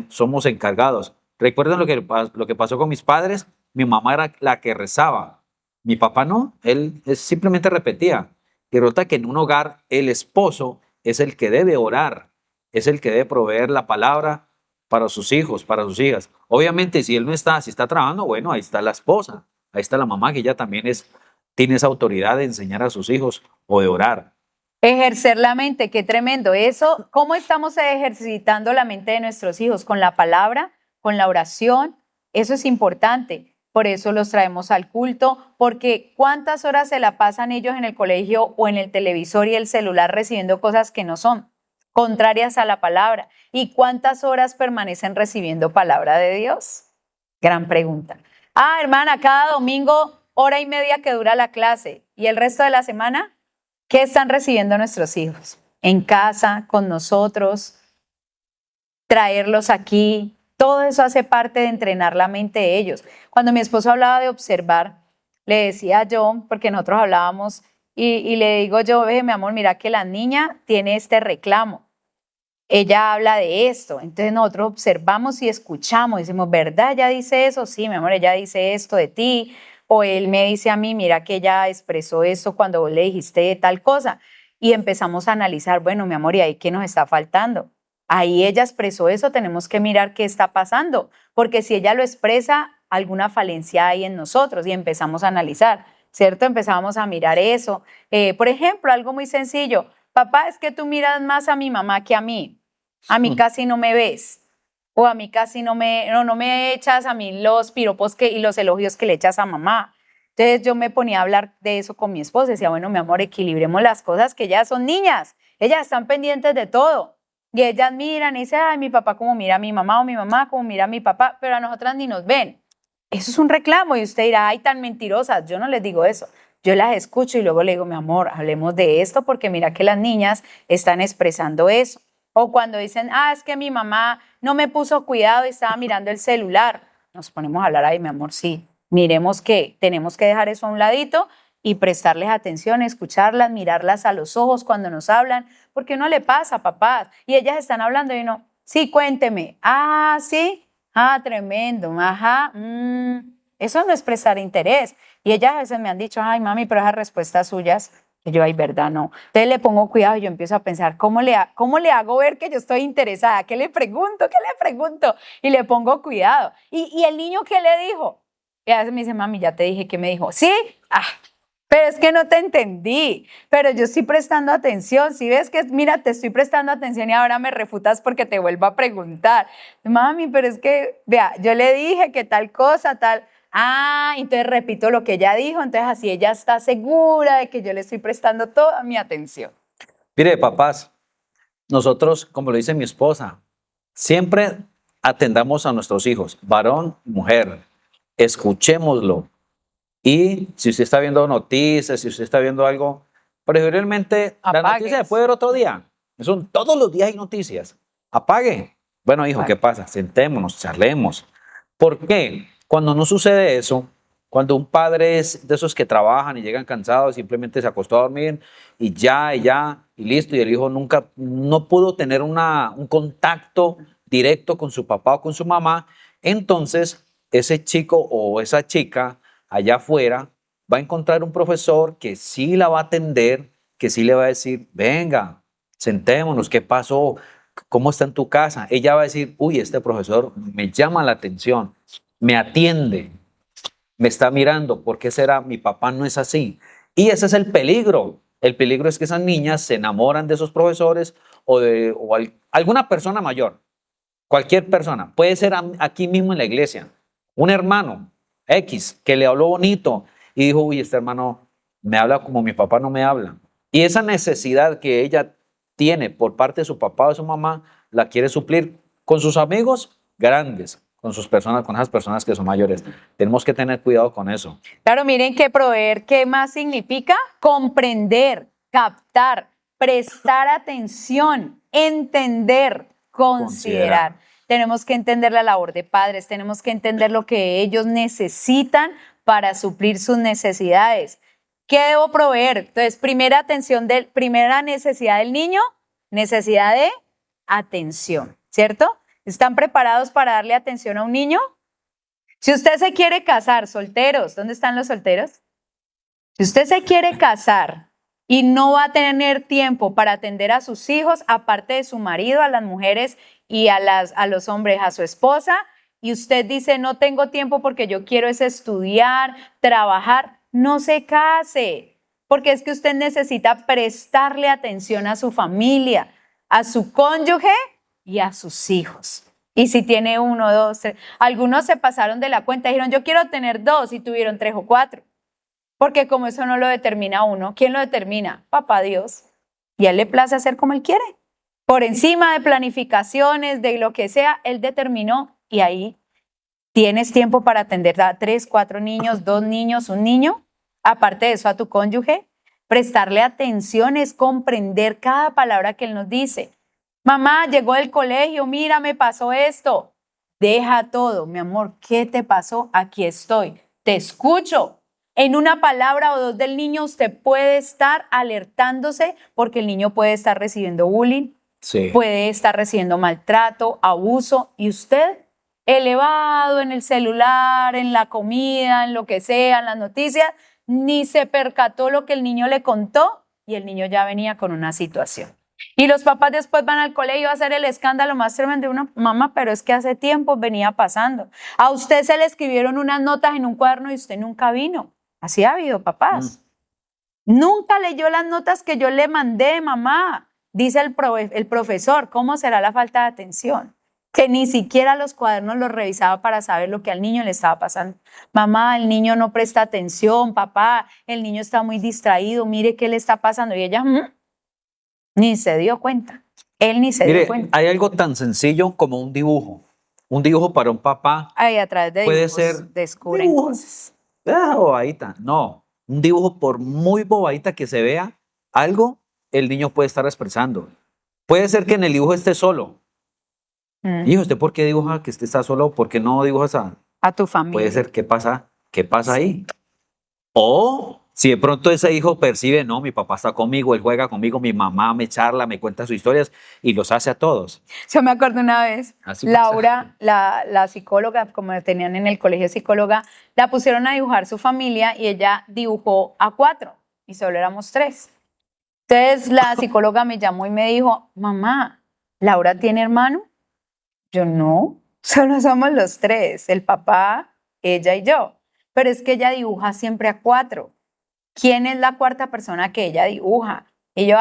somos encargados. Recuerden lo que pasó con mis padres. Mi mamá era la que rezaba. Mi papá no, él simplemente repetía. Y resulta que en un hogar el esposo es el que debe orar. Es el que debe proveer la palabra para sus hijos, para sus hijas. Obviamente, si él no está, si está trabajando, bueno, ahí está la esposa, ahí está la mamá, que ella también tiene esa autoridad de enseñar a sus hijos o de orar. Ejercer la mente, qué tremendo. Eso, ¿cómo estamos ejercitando la mente de nuestros hijos? Con la palabra, con la oración, eso es importante. por eso los traemos al culto, porque ¿cuántas horas se la pasan ellos en el colegio o en el televisor y el celular recibiendo cosas que no son contrarias a la palabra? ¿Y cuántas horas permanecen recibiendo palabra de Dios? Gran pregunta. Ah, hermana, cada domingo 1:30 que dura la clase. ¿Y el resto de la semana? ¿Qué están recibiendo nuestros hijos? En casa, con nosotros, traerlos aquí. Todo eso hace parte de entrenar la mente de ellos. Cuando mi esposo hablaba de observar, le decía yo, porque nosotros hablábamos, y le digo yo, ve, mi amor, mira que la niña tiene este reclamo. Ella habla de esto. Entonces nosotros observamos y escuchamos. Decimos, ¿verdad? ¿Ella dice eso? Sí, mi amor, ella dice esto de ti. O él me dice a mí, mira que ella expresó esto cuando vos le dijiste tal cosa. Y empezamos a analizar, bueno, mi amor, ¿y ahí qué nos está faltando? Ahí ella expresó eso, tenemos que mirar qué está pasando, porque si ella lo expresa, alguna falencia hay en nosotros y empezamos a analizar, ¿cierto? Empezamos a mirar eso. Por ejemplo, algo muy sencillo, papá, es que tú miras más a mi mamá que a mí casi no me ves, o a mí casi no me echas a mí los piropos y los elogios que le echas a mamá. Entonces yo me ponía a hablar de eso con mi esposa, decía, bueno, mi amor, equilibremos las cosas, que ellas son niñas, ellas están pendientes de todo. Y ellas miran y dicen, ay, mi papá como mira a mi mamá o mi mamá como mira a mi papá, pero a nosotras ni nos ven. Eso es un reclamo y usted dirá, ay, tan mentirosas. Yo no les digo eso. Yo las escucho y luego le digo, mi amor, hablemos de esto porque mira que las niñas están expresando eso. O cuando dicen, ah, es que mi mamá no me puso cuidado y estaba mirando el celular. Nos ponemos a hablar, ay, mi amor, sí. Miremos que tenemos que dejar eso a un ladito y prestarles atención, escucharlas, mirarlas a los ojos cuando nos hablan, porque no le pasa, papás. Y ellas están hablando y uno, sí, cuénteme. Ah, sí, ah, tremendo, ajá. Eso no es prestar interés. Y ellas a veces me han dicho, ay, mami, pero esas respuestas suyas, y yo, ay, verdad, no. Entonces le pongo cuidado y yo empiezo a pensar, ¿cómo le hago ver que yo estoy interesada? ¿Qué le pregunto? ¿Qué le pregunto? Y le pongo cuidado. ¿Y el niño qué le dijo? Y a veces me dice, mami, ya te dije, ¿qué me dijo? ¿Sí? Ah, pero es que no te entendí, pero yo estoy prestando atención. Si ves que, mira, te estoy prestando atención y ahora me refutas porque te vuelvo a preguntar. Mami, pero es que, vea, yo le dije que tal cosa, tal. Ah, entonces repito lo que ella dijo, entonces así ella está segura de que yo le estoy prestando toda mi atención. Mire, papás, nosotros, como lo dice mi esposa, siempre atendamos a nuestros hijos, varón, mujer, escuchémoslo. Y si usted está viendo noticias, si usted está viendo algo, preferiblemente la noticia se puede ver otro día. Todos los días hay noticias. Apague. Bueno, hijo, ¿qué pasa? Sentémonos, charlemos. ¿Por qué? Cuando no sucede eso, cuando un padre es de esos que trabajan y llegan cansados, simplemente se acostó a dormir y listo, y el hijo nunca no pudo tener un contacto directo con su papá o con su mamá, entonces ese chico o esa chica allá afuera va a encontrar un profesor que sí la va a atender, que sí le va a decir, venga, sentémonos, ¿qué pasó? ¿Cómo está en tu casa? Ella va a decir, uy, este profesor me llama la atención, me atiende, me está mirando, ¿por qué será? Mi papá no es así. Y ese es el peligro. El peligro es que esas niñas se enamoran de esos profesores o alguna persona mayor, cualquier persona. Puede ser aquí mismo en la iglesia, un hermano X que le habló bonito y dijo, uy, este hermano me habla como mi papá no me habla. Y esa necesidad que ella tiene por parte de su papá o de su mamá, la quiere suplir con sus amigos grandes, con esas personas que son mayores. Tenemos que tener cuidado con eso. Claro, miren que proveer, ¿qué más significa? Comprender, captar, prestar atención, entender, considerar. Tenemos que entender la labor de padres, tenemos que entender lo que ellos necesitan para suplir sus necesidades. ¿Qué debo proveer? Entonces, primera necesidad del niño, necesidad de atención, ¿cierto? ¿Están preparados para darle atención a un niño? Si usted se quiere casar, solteros, ¿dónde están los solteros? Si usted se quiere casar y no va a tener tiempo para atender a sus hijos, aparte de su marido, a las mujeres y a los hombres, a su esposa, y usted dice, no tengo tiempo porque yo quiero es estudiar, trabajar, no se case, porque es que usted necesita prestarle atención a su familia, a su cónyuge y a sus hijos. Y si tiene 1, 2, 3. Algunos se pasaron de la cuenta, dijeron, yo quiero tener 2 y tuvieron 3 o 4. Porque como eso no lo determina uno, ¿quién lo determina? Papá Dios. Y a él le place hacer como él quiere. Por encima de planificaciones, de lo que sea, él determinó. Y ahí tienes tiempo para atender a 3, 4 niños, 2 niños, 1 niño. Aparte de eso, a tu cónyuge. Prestarle atención es comprender cada palabra que él nos dice. Mamá, llegó del colegio, mira, me pasó esto. Deja todo, mi amor, ¿qué te pasó? Aquí estoy, te escucho. En una palabra o 2 del niño usted puede estar alertándose porque el niño puede estar recibiendo bullying, Sí. puede estar recibiendo maltrato, abuso, y usted elevado en el celular, en la comida, en lo que sea, en las noticias, ni se percató lo que el niño le contó y el niño ya venía con una situación. Y los papás después van al colegio a hacer el escándalo más tremendo de una mamá, pero es que hace tiempo venía pasando. A usted se le escribieron unas notas en un cuaderno y usted nunca vino. Así ha habido papás. Nunca leyó las notas que yo le mandé, mamá. Dice el profesor, ¿cómo será la falta de atención? Que ni siquiera los cuadernos los revisaba para saber lo que al niño le estaba pasando. Mamá, el niño no presta atención, papá, el niño está muy distraído, mire qué le está pasando. Y ella ni se dio cuenta. Él ni se dio Mire, cuenta. hay algo tan sencillo como un dibujo. Un dibujo para un papá Ay, a través de puede dibujos ser descubren dibujo. cosas. Bobadita. No, un dibujo por muy bobadita que se vea, algo el niño puede estar expresando. Puede ser que en el dibujo esté solo. Hijo, ¿usted por qué dibuja que usted está solo? ¿Por qué no dibujas a tu familia? Puede ser, ¿qué pasa ahí? O si de pronto ese hijo percibe, no, mi papá está conmigo, él juega conmigo, mi mamá me charla, me cuenta sus historias y los hace a todos. Yo me acuerdo una vez, Así Laura, la psicóloga, como la tenían en el colegio psicóloga, la pusieron a dibujar su familia y ella dibujó a 4 y solo éramos 3. Entonces la psicóloga me llamó y me dijo, mamá, ¿Laura tiene hermano? Yo no, solo somos los 3, el papá, ella y yo. Pero es que ella dibuja siempre a 4. ¿Quién es la 4ª persona que ella dibuja? Y yo,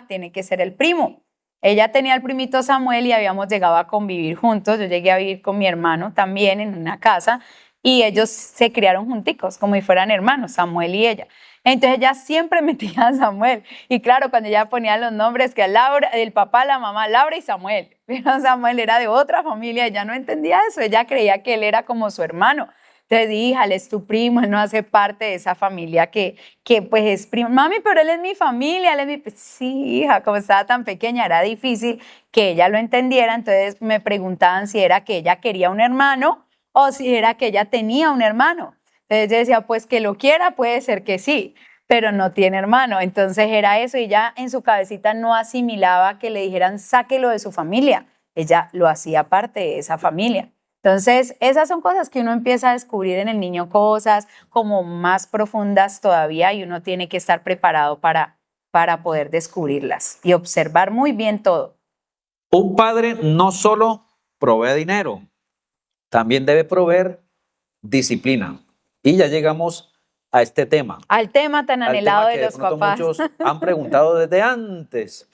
tiene que ser el primo. Ella tenía el primito Samuel y habíamos llegado a convivir juntos. Yo llegué a vivir con mi hermano también en una casa y ellos se criaron junticos, como si fueran hermanos, Samuel y ella. Entonces ella siempre metía a Samuel. Y claro, cuando ella ponía los nombres, que Laura, el papá, la mamá, Laura y Samuel. Pero Samuel era de otra familia, ella no entendía eso. Ella creía que él era como su hermano. Entonces dije, él es tu primo, él no hace parte de esa familia que pues es primo. Mami, pero él es mi familia, él es mi... Pues, sí, hija, como estaba tan pequeña, era difícil que ella lo entendiera. Entonces me preguntaban si era que ella quería un hermano o si era que ella tenía un hermano. Entonces yo decía, pues que lo quiera, puede ser que sí, pero no tiene hermano. Entonces era eso y ella en su cabecita no asimilaba que le dijeran, sáquelo de su familia. Ella lo hacía parte de esa familia. Entonces, esas son cosas que uno empieza a descubrir en el niño, cosas como más profundas todavía y uno tiene que estar preparado para poder descubrirlas y observar muy bien todo. Un padre no solo provee dinero, también debe proveer disciplina. Y ya llegamos a este tema. Al tema tan anhelado de los papás. Muchos han preguntado desde antes.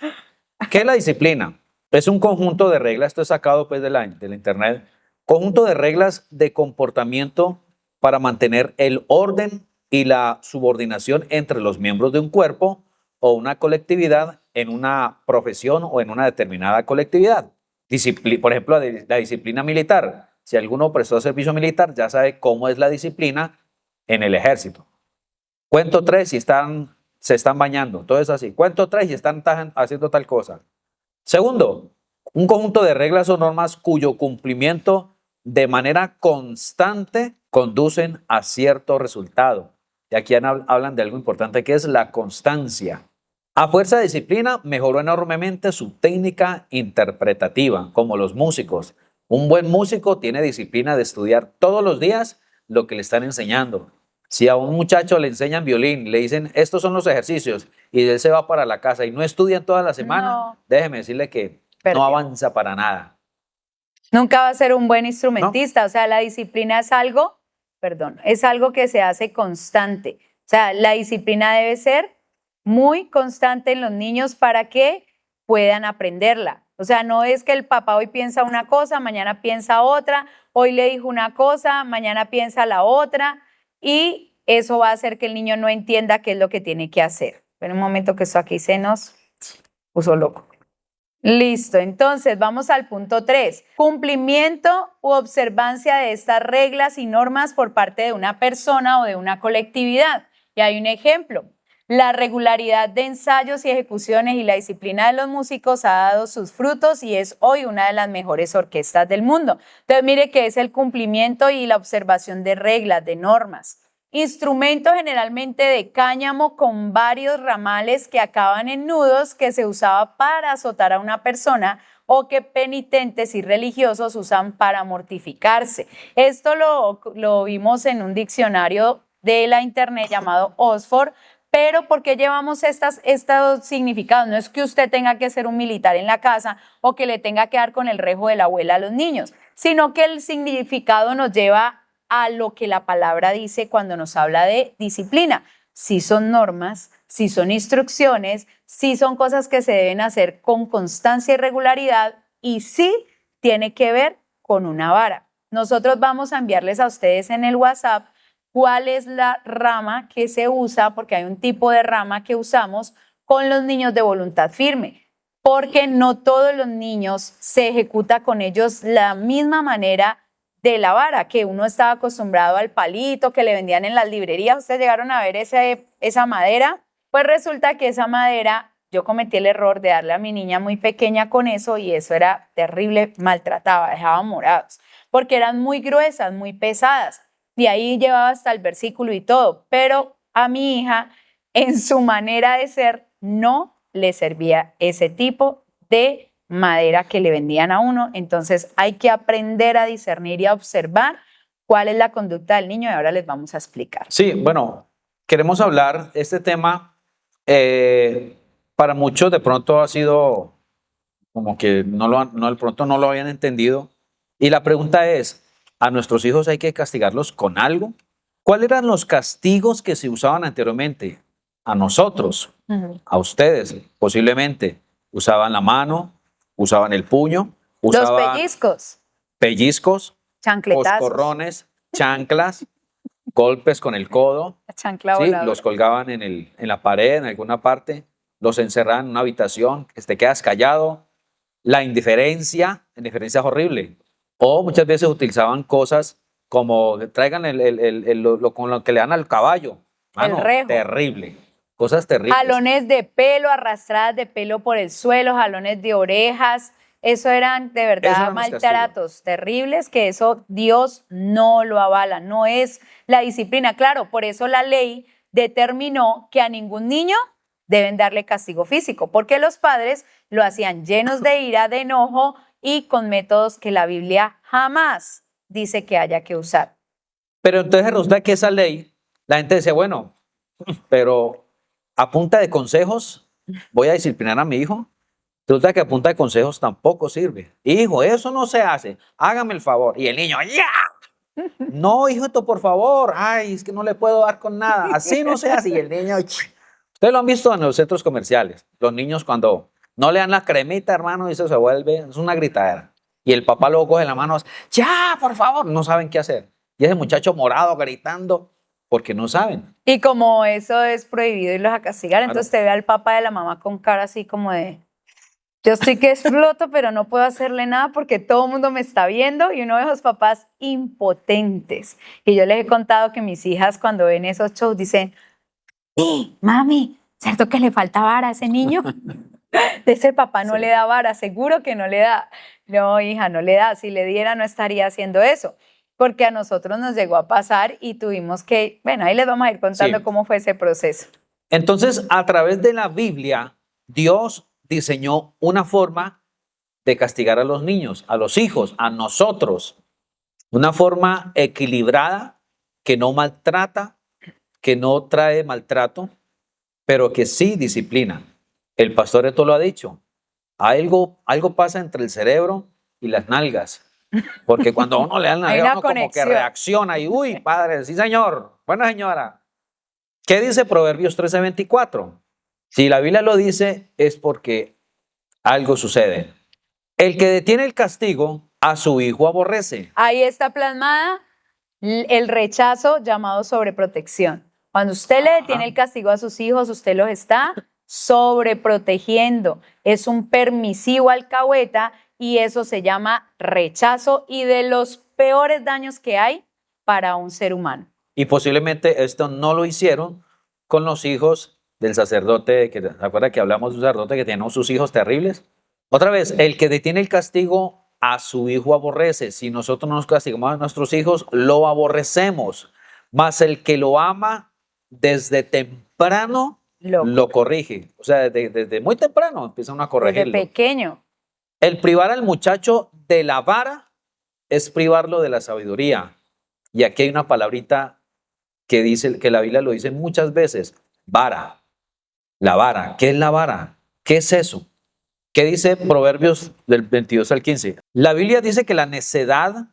¿Qué es la disciplina? Es un conjunto de reglas, esto es sacado pues de la internet, conjunto de reglas de comportamiento para mantener el orden y la subordinación entre los miembros de un cuerpo o una colectividad en una profesión o en una determinada colectividad. Por ejemplo, la disciplina militar. Si alguno prestó servicio militar, ya sabe cómo es la disciplina en el ejército. Cuento 3 si se están bañando, todo es así. Cuento 3 si están haciendo tal cosa. Segundo, un conjunto de reglas o normas cuyo cumplimiento de manera constante conducen a cierto resultado. Y aquí hablan de algo importante que es la constancia. A fuerza de disciplina mejoró enormemente su técnica interpretativa, como los músicos. Un buen músico tiene disciplina de estudiar todos los días lo que le están enseñando. Si a un muchacho le enseñan violín, le dicen estos son los ejercicios y él se va para la casa y no estudia toda la semana, déjeme decirle que no avanza para nada. Nunca va a ser un buen instrumentista, ¿no? O sea, la disciplina es algo que se hace constante. O sea, la disciplina debe ser muy constante en los niños para que puedan aprenderla. O sea, no es que el papá hoy piensa una cosa, mañana piensa otra, hoy le dijo una cosa, mañana piensa la otra, y eso va a hacer que el niño no entienda qué es lo que tiene que hacer. En un momento que esto aquí se nos puso loco. Listo, entonces vamos al punto 3. Cumplimiento u observancia de estas reglas y normas por parte de una persona o de una colectividad. Y hay un ejemplo. La regularidad de ensayos y ejecuciones y la disciplina de los músicos ha dado sus frutos y es hoy una de las mejores orquestas del mundo. Entonces mire que es el cumplimiento y la observación de reglas, de normas. Instrumento generalmente de cáñamo con varios ramales que acaban en nudos que se usaba para azotar a una persona o que penitentes y religiosos usan para mortificarse. Esto lo vimos en un diccionario de la internet llamado Oxford. Pero ¿por qué llevamos estos significados? No es que usted tenga que ser un militar en la casa o que le tenga que dar con el rejo de la abuela a los niños, sino que el significado nos lleva a lo que la palabra dice cuando nos habla de disciplina. Si son normas, si son instrucciones, si son cosas que se deben hacer con constancia y regularidad y sí tiene que ver con una vara. Nosotros vamos a enviarles a ustedes en el WhatsApp cuál es la rama que se usa, porque hay un tipo de rama que usamos con los niños de voluntad firme, porque no todos los niños se ejecuta con ellos la misma manera de la vara, que uno estaba acostumbrado al palito que le vendían en las librerías. Ustedes llegaron a ver esa madera, pues resulta que esa madera, yo cometí el error de darle a mi niña muy pequeña con eso y eso era terrible, maltrataba, dejaba morados, porque eran muy gruesas, muy pesadas. Y ahí llevaba hasta el versículo y todo, pero a mi hija, en su manera de ser, no le servía ese tipo de madera que le vendían a uno. Entonces hay que aprender a discernir y a observar cuál es la conducta del niño y ahora les vamos a explicar. Sí, bueno, queremos hablar, este tema para muchos de pronto ha sido como que de pronto no lo habían entendido. Y la pregunta es, ¿a nuestros hijos hay que castigarlos con algo? ¿Cuáles eran los castigos que se usaban anteriormente? A nosotros, a ustedes, posiblemente. Usaban la mano, usaban el puño, usaban los pellizcos. Pellizcos, Chancletazos. coscorrones, chanclas, golpes con el codo. La chancla ¿sí? voladora. Los colgaban en la pared, en alguna parte, los encerraban en una habitación, que te quedas callado. La indiferencia es horrible. O muchas veces utilizaban cosas como traigan con lo que le dan al caballo. El rejo. Terrible. Cosas terribles. Jalones de pelo, arrastradas de pelo por el suelo, jalones de orejas. Eso eran de verdad eran los maltratos terribles, que eso Dios no lo avala, no es la disciplina. Claro, por eso la ley determinó que a ningún niño deben darle castigo físico, porque los padres lo hacían llenos de ira, de enojo y con métodos que la Biblia jamás dice que haya que usar. Pero entonces resulta que esa ley, la gente dice, bueno, pero a punta de consejos voy a disciplinar a mi hijo. Resulta que a punta de consejos tampoco sirve. Hijo, eso no se hace. Hágame el favor. Y el niño, ¡ya! No, hijito, por favor. Ay, es que no le puedo dar con nada. Así no se hace. Y el niño, ustedes lo han visto en los centros comerciales. Los niños cuando no le dan la cremita, hermano, y eso se vuelve, es una gritadera. Y el papá luego coge la mano, ya, por favor, no saben qué hacer. Y ese muchacho morado gritando porque no saben. Y como eso es prohibido irlos a castigar, Claro. entonces te ve al papá de la mamá con cara así como de, yo estoy que exploto, pero no puedo hacerle nada porque todo el mundo me está viendo, y uno de esos papás impotentes. Y yo les he contado que mis hijas cuando ven esos shows dicen, sí, mami, ¿cierto que le falta vara a ese niño? De ese papá no Sí. le da vara, seguro que no le da. No, hija, no le da. Si le diera, no estaría haciendo eso. Porque a nosotros nos llegó a pasar y tuvimos que, bueno, ahí les vamos a ir contando Sí. cómo fue ese proceso. Entonces, a través de la Biblia, Dios diseñó una forma de castigar a los niños, a los hijos, a nosotros. Una forma equilibrada, que no maltrata, que no trae maltrato, pero que sí disciplina. El pastor esto lo ha dicho. Algo pasa entre el cerebro y las nalgas. Porque cuando a uno le dan la Hay nalga, una uno como que conexión. reacciona y, uy, padre, sí señor, buena señora. ¿Qué dice Proverbios 13:24? Si la Biblia lo dice es porque algo sucede. El que detiene el castigo a su hijo aborrece. Ahí está plasmada el rechazo llamado sobreprotección. Cuando usted le detiene el castigo a sus hijos, usted los está sobreprotegiendo. Es un permisivo alcahueta y eso se llama rechazo y de los peores daños que hay para un ser humano. Y posiblemente esto no lo hicieron con los hijos del sacerdote, que, ¿se acuerda que hablamos de un sacerdote que tenía sus hijos terribles? Otra vez, el que detiene el castigo a su hijo aborrece. Si nosotros nos castigamos a nuestros hijos, lo aborrecemos. Mas el que lo ama desde temprano lo corrige. O sea, desde muy temprano empiezan a corregirlo. Desde pequeño. El privar al muchacho de la vara es privarlo de la sabiduría. Y aquí hay una palabrita que dice, que la Biblia lo dice muchas veces, vara. La vara. ¿Qué es la vara? ¿Qué es eso? ¿Qué dice Proverbios del 22 al 15? La Biblia dice que la necedad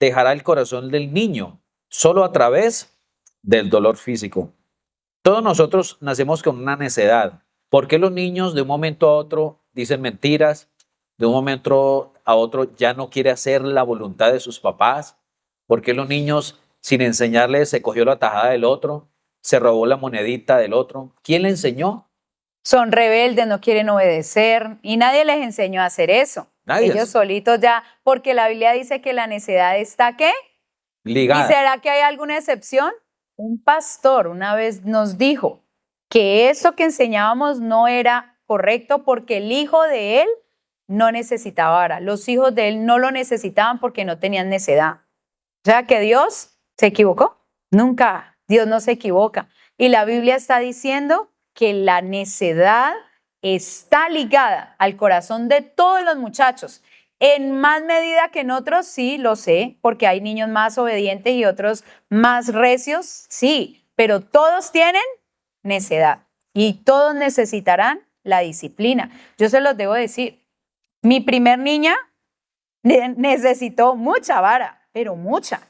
dejará el corazón del niño solo a través del dolor físico. Todos nosotros nacemos con una necedad. ¿Por qué los niños de un momento a otro dicen mentiras? De un momento a otro ya no quiere hacer la voluntad de sus papás. ¿Por qué los niños, sin enseñarles, se cogió la tajada del otro? Se robó la monedita del otro. ¿Quién le enseñó? Son rebeldes, no quieren obedecer y nadie les enseñó a hacer eso. Nadie. Ellos solitos ya, porque la Biblia dice que la necedad está ¿qué? Ligada. ¿Y será que hay alguna excepción? Un pastor una vez nos dijo que eso que enseñábamos no era correcto porque el hijo de él no necesitaba vara. Los hijos de él no lo necesitaban porque no tenían necedad. O sea que Dios se equivocó. Nunca. Dios no se equivoca. Y la Biblia está diciendo que la necedad está ligada al corazón de todos los muchachos. En más medida que en otros, sí, lo sé, porque hay niños más obedientes y otros más recios, sí, pero todos tienen necedad y todos necesitarán la disciplina. Yo se los debo decir, mi primer niña necesitó mucha vara, pero mucha.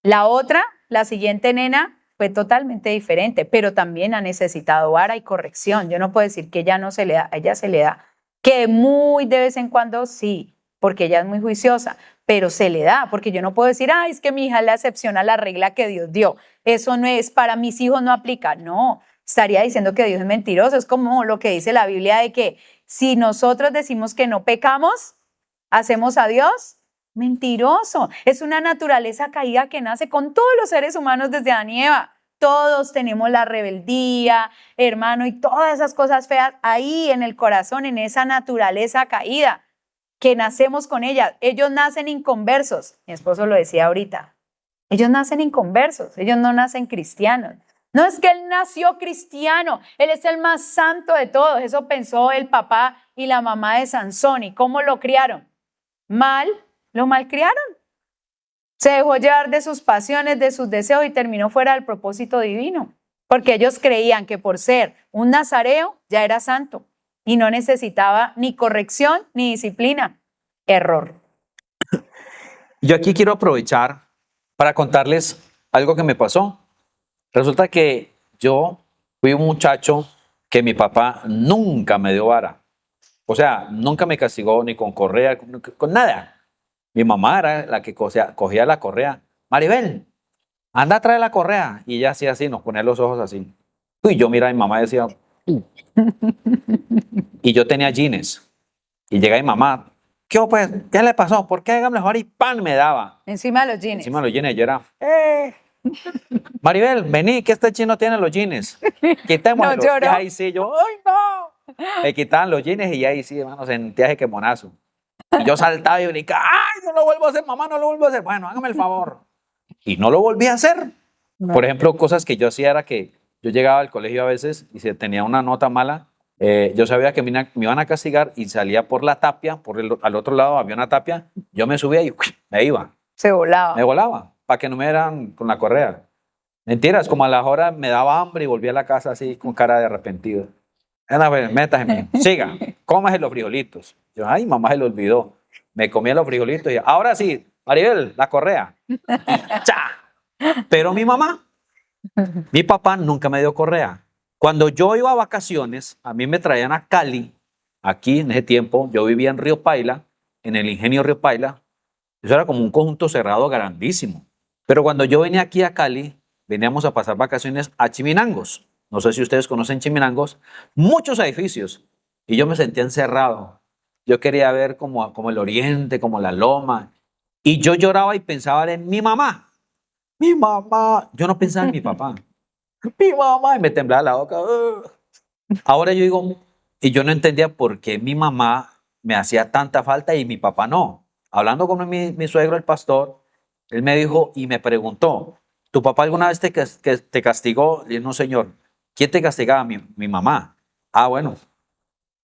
La otra, la siguiente nena, fue totalmente diferente, pero también ha necesitado vara y corrección. Yo no puedo decir que ella no se le da, a ella se le da, que muy de vez en cuando sí, porque ella es muy juiciosa, pero se le da, porque yo no puedo decir, ay, es que mi hija es la excepción a la regla que Dios dio. Eso no es, para mis hijos no aplica. No, estaría diciendo que Dios es mentiroso. Es como lo que dice la Biblia de que si nosotros decimos que no pecamos, hacemos a Dios mentiroso. Es una naturaleza caída que nace con todos los seres humanos desde Adán y Eva. Todos tenemos la rebeldía, hermano, y todas esas cosas feas ahí en el corazón, en esa naturaleza caída que nacemos con ella. Ellos nacen inconversos. Mi esposo lo decía ahorita. Ellos nacen inconversos, ellos no nacen cristianos. No es que él nació cristiano, él es el más santo de todos. Eso pensó el papá y la mamá de Sansón. ¿Y cómo lo criaron? Mal. Lo malcriaron. Se dejó llevar de sus pasiones, de sus deseos y terminó fuera del propósito divino. Porque ellos creían que por ser un nazareo ya era santo y no necesitaba ni corrección ni disciplina. Error. Yo aquí quiero aprovechar para contarles algo que me pasó. Resulta que yo fui un muchacho que mi papá nunca me dio vara. O sea, nunca me castigó ni con correa, con nada. Mi mamá era la que cogía la correa. Maribel, anda a traer la correa. Y ella hacía así, nos ponía los ojos así. Y yo miraba a mi mamá y decía... Y yo tenía jeans. Y llega mi mamá. ¿Qué, pues? ¿Qué le pasó? ¿Por qué hágame mejor? Y pan me daba. Encima de los jeans. Encima de los jeans. Yo era... Maribel, vení, que este chino tiene los jeans. Quitémoslos. No lloró. Y ahí sí, yo... ¡Ay, no! Me quitaban los jeans y ahí sí, hermano, sentía que monazo. Y yo saltaba y brincaba, ¡ay, no lo vuelvo a hacer, mamá, no lo vuelvo a hacer! Bueno, hágame el favor. Y no lo volví a hacer. No. Por ejemplo, cosas que yo hacía era que yo llegaba al colegio a veces y si tenía una nota mala, yo sabía que me iban a castigar y salía por la tapia, al otro lado había una tapia, yo me subía y me iba. Se volaba. Me volaba, para que no me dieran con la correa. Mentiras, como a las horas me daba hambre y volvía a la casa así con cara de arrepentido. Métase, siga, cómase los frijolitos. Yo, ay, mamá se lo olvidó. Me comía los frijolitos y ahora sí, Maribel, la correa. ¡Cha! Pero mi mamá, mi papá nunca me dio correa. Cuando yo iba a vacaciones, a mí me traían a Cali aquí en ese tiempo, yo vivía en Río Paila, en el ingenio Río Paila. Eso era como un conjunto cerrado grandísimo. Pero cuando yo venía aquí a Cali, veníamos a pasar vacaciones a Chiminangos. No sé si ustedes conocen Chiminangos. Muchos edificios. Y yo me sentía encerrado. Yo quería ver como el oriente, como la loma. Y yo lloraba y pensaba en mi mamá. Mi mamá. Yo no pensaba en mi papá. Mi mamá. Y me temblaba la boca. Ahora yo digo, y yo no entendía por qué mi mamá me hacía tanta falta y mi papá no. Hablando con mi suegro, el pastor, él me dijo y me preguntó, ¿tu papá alguna vez te castigó? Le dije, no, señor. ¿Quién te castigaba? Mi mamá. Ah, bueno.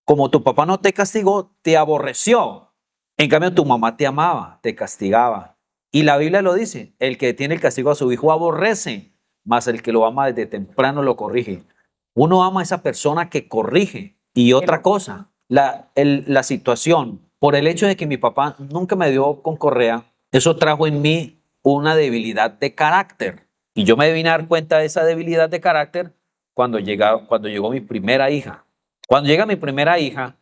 Como tu papá no te castigó, te aborreció. En cambio, tu mamá te amaba, te castigaba. Y la Biblia lo dice, el que tiene el castigo a su hijo aborrece, mas el que lo ama desde temprano lo corrige. Uno ama a esa persona que corrige. Y otra cosa, la situación, por el hecho de que mi papá nunca me dio con correa, eso trajo en mí una debilidad de carácter. Y yo me vine a dar cuenta de esa debilidad de carácter cuando llegó mi primera hija. Cuando llega mi primera hija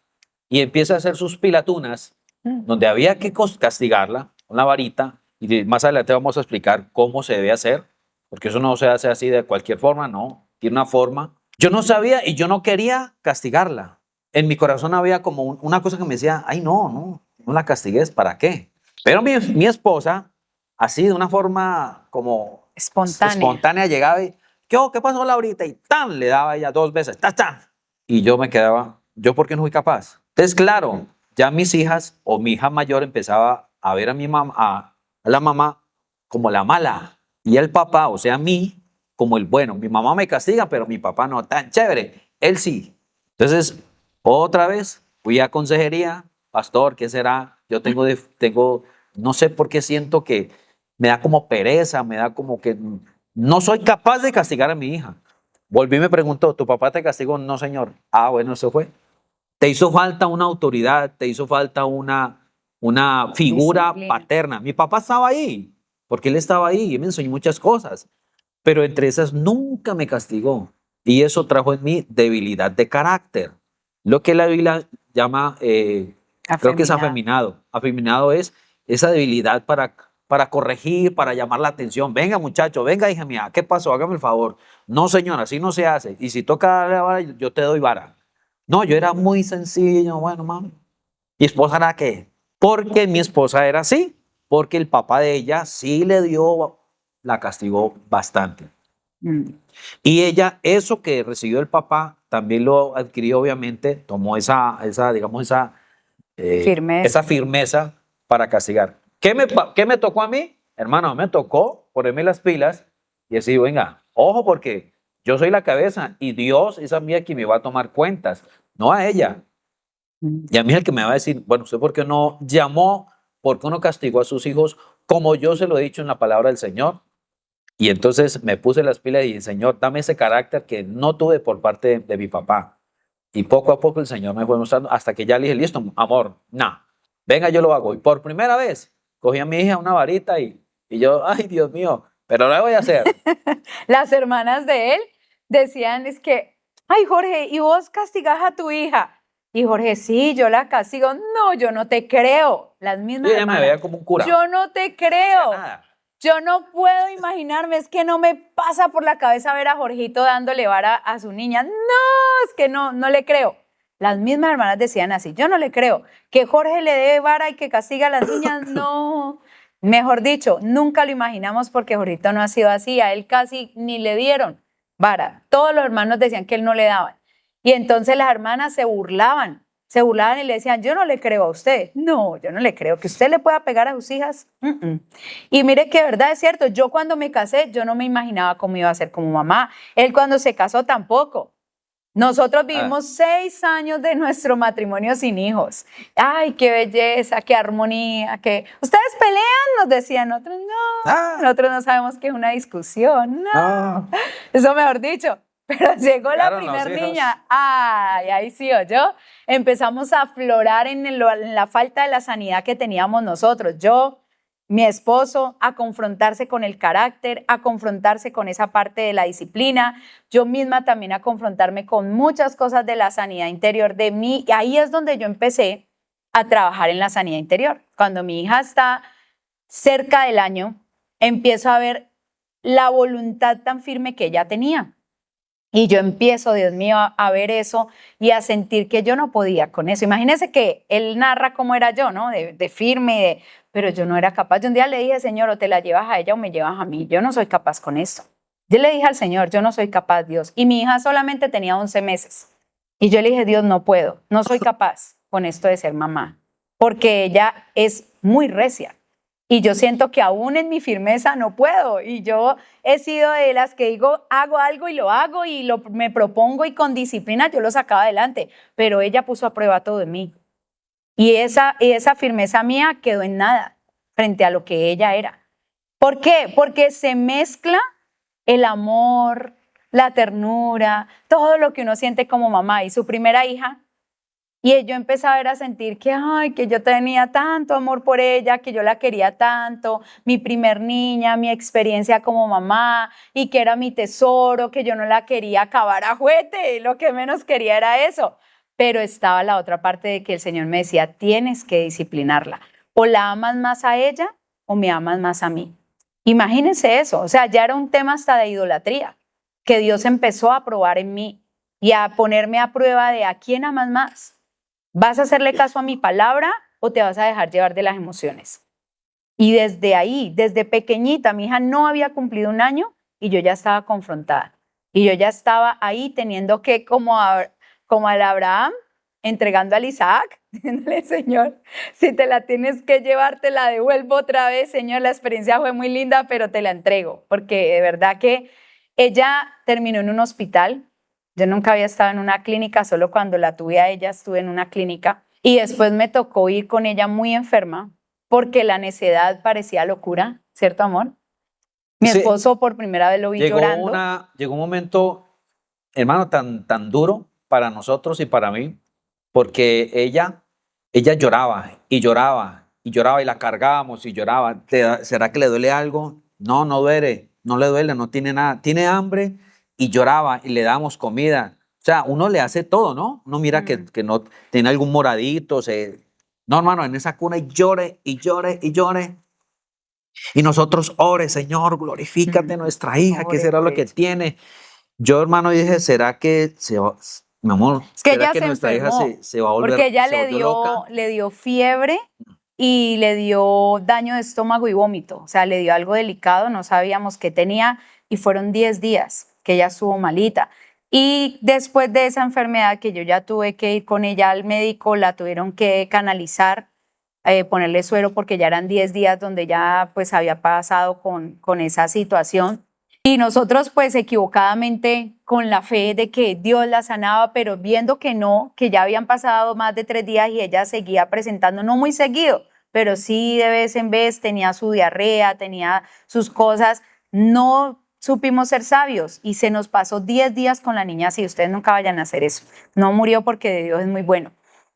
y empieza a hacer sus pilatunas, donde había que castigarla con la varita, y más adelante vamos a explicar cómo se debe hacer, porque eso no se hace así de cualquier forma, no, tiene una forma. Yo no sabía y yo no quería castigarla. En mi corazón había como una cosa que me decía, ay, no la castigues, ¿para qué? Pero mi esposa, así de una forma como espontánea llegaba y, ¿qué pasó, Laurita? Y tan, le daba ella 2 veces, ¡tan! Y yo me quedaba, ¿yo por qué no fui capaz? Entonces, claro, ya mis hijas o mi hija mayor empezaba a ver a mi mamá, a la mamá como la mala y el papá, o sea, a mí, como el bueno. Mi mamá me castiga, pero mi papá no, tan chévere, él sí. Entonces, otra vez fui a consejería, pastor, ¿qué será? Yo tengo, no sé por qué siento que me da como pereza, me da como que no soy capaz de castigar a mi hija. Volví y me preguntó, ¿tu papá te castigó? No, señor. Ah, bueno, eso fue. Te hizo falta una autoridad, te hizo falta una figura paterna. Mi papá estaba ahí, porque él estaba ahí y me enseñó muchas cosas, pero entre esas nunca me castigó. Y eso trajo en mí debilidad de carácter. Lo que la Biblia llama, creo que es afeminado. Afeminado es esa debilidad para corregir, para llamar la atención. Venga, muchacho, venga, hija mía, ¿qué pasó? Hágame el favor. No, señora, así no se hace. Y si toca darle vara, yo te doy vara. No, yo era muy sencillo. Bueno, mami. ¿Mi esposa era qué? Porque mi esposa era así. Porque el papá de ella sí la castigó bastante. Y ella, eso que recibió el papá, también lo adquirió, obviamente, tomó esa firmeza para castigar. ¿Qué me tocó a mí? Hermano, me tocó ponerme las pilas y decir, venga, ojo, porque yo soy la cabeza y Dios es a mí quien me va a tomar cuentas, no a ella. Y a mí es el que me va a decir, bueno, ¿usted por qué no llamó? ¿Por qué no castigó a sus hijos como yo se lo he dicho en la palabra del Señor? Y entonces me puse las pilas y dije, Señor, dame ese carácter que no tuve por parte de mi papá. Y poco a poco el Señor me fue mostrando hasta que ya le dije, listo, amor, venga, yo lo hago. Y por primera vez cogí a mi hija una varita y yo, ay, Dios mío, pero lo voy a hacer. Las hermanas de él decían, es que, ay, Jorge, ¿y vos castigás a tu hija? Y Jorge, sí, yo la castigo. No, yo no te creo. Las mismas ella me veía como un cura. Yo no te creo. Yo no puedo imaginarme, es que no me pasa por la cabeza ver a Jorgito dándole vara a su niña. No, es que no le creo. Las mismas hermanas decían así, yo no le creo. Que Jorge le dé vara y que castiga a las niñas, no. Mejor dicho, nunca lo imaginamos porque Jorgito no ha sido así. A él casi ni le dieron vara. Todos los hermanos decían que él no le daban. Y entonces las hermanas se burlaban y le decían, yo no le creo a usted. No, yo no le creo que usted le pueda pegar a sus hijas. Y mire que verdad es cierto, yo cuando me casé, yo no me imaginaba cómo iba a ser como mamá. Él cuando se casó tampoco. Nosotros vivimos 6 años de nuestro matrimonio sin hijos. Ay, qué belleza, qué armonía, que ustedes pelean, nos decían, nosotros no, nosotros no sabemos qué es una discusión, no. Eso mejor dicho. Pero llegó la primera niña, ay, ahí sí oyó, empezamos a aflorar en la falta de la sanidad que teníamos nosotros. Yo mi esposo a confrontarse con el carácter, a confrontarse con esa parte de la disciplina, yo misma también a confrontarme con muchas cosas de la sanidad interior de mí. Y ahí es donde yo empecé a trabajar en la sanidad interior. Cuando mi hija está cerca del año, empiezo a ver la voluntad tan firme que ella tenía. Y yo empiezo, Dios mío, a ver eso y a sentir que yo no podía con eso. Imagínense que él narra cómo era yo, ¿no? De firme, pero yo no era capaz. Yo un día le dije, Señor, o te la llevas a ella o me llevas a mí. Yo no soy capaz con esto. Yo le dije al Señor, yo no soy capaz, Dios. Y mi hija solamente tenía 11 meses. Y yo le dije, Dios, no puedo, no soy capaz con esto de ser mamá. Porque ella es muy recia. Y yo siento que aún en mi firmeza no puedo. Y yo he sido de las que digo, hago algo y lo hago y me propongo y con disciplina yo lo sacaba adelante. Pero ella puso a prueba todo en mí. Y esa firmeza mía quedó en nada frente a lo que ella era. ¿Por qué? Porque se mezcla el amor, la ternura, todo lo que uno siente como mamá. Y su primera hija, y yo empecé a ver, a sentir que, que yo tenía tanto amor por ella, que yo la quería tanto, mi primer niña, mi experiencia como mamá, y que era mi tesoro, que yo no la quería acabar a juguete, lo que menos quería era eso. Pero estaba la otra parte de que el Señor me decía, tienes que disciplinarla. O la amas más a ella o me amas más a mí. Imagínense eso, o sea, ya era un tema hasta de idolatría, que Dios empezó a probar en mí y a ponerme a prueba de a quién amas más. ¿Vas a hacerle caso a mi palabra o te vas a dejar llevar de las emociones? Y desde ahí, desde pequeñita, mi hija no había cumplido 1 año y yo ya estaba confrontada. Y yo ya estaba ahí teniendo que, como al Abraham, entregando al Isaac, diciéndole, Señor, si te la tienes que llevar, te la devuelvo otra vez, Señor, la experiencia fue muy linda, pero te la entrego. Porque de verdad que ella terminó en un hospital. Yo nunca había estado en una clínica, solo cuando la tuve a ella estuve en una clínica. Y después me tocó ir con ella muy enferma porque la necedad parecía locura, ¿cierto, amor? Mi esposo por primera vez lo vi llorando. Llegó un momento, hermano, tan duro para nosotros y para mí, porque ella lloraba y lloraba y lloraba y la cargábamos y lloraba. ¿Será que le duele algo? No, no duele, no le duele, no tiene nada. Tiene hambre y lloraba y le damos comida. O sea, uno le hace todo, ¿no? Uno mira que no tiene algún moradito. No, hermano, en esa cuna y llore y llore y llore. Y nosotros, ore, Señor, glorifícate nuestra hija, que será lo que tiene. Yo, hermano, dije, ¿será que mi amor, es que ¿será ella que se nuestra hija enfermó, se va a volver porque ella loca? le dio fiebre y le dio daño de estómago y vómito. O sea, le dio algo delicado, no sabíamos qué tenía y fueron 10 días que ella estuvo malita. Y después de esa enfermedad que yo ya tuve que ir con ella al médico, la tuvieron que canalizar, ponerle suero porque ya eran 10 días donde ya pues había pasado con esa situación. Y nosotros pues equivocadamente con la fe de que Dios la sanaba, pero viendo que no, que ya habían pasado más de 3 días y ella seguía presentando, no muy seguido, pero sí de vez en vez tenía su diarrea, tenía sus cosas, no supimos ser sabios y se nos pasó 10 días con la niña así. Ustedes nunca vayan a hacer eso. No murió porque Dios es muy bueno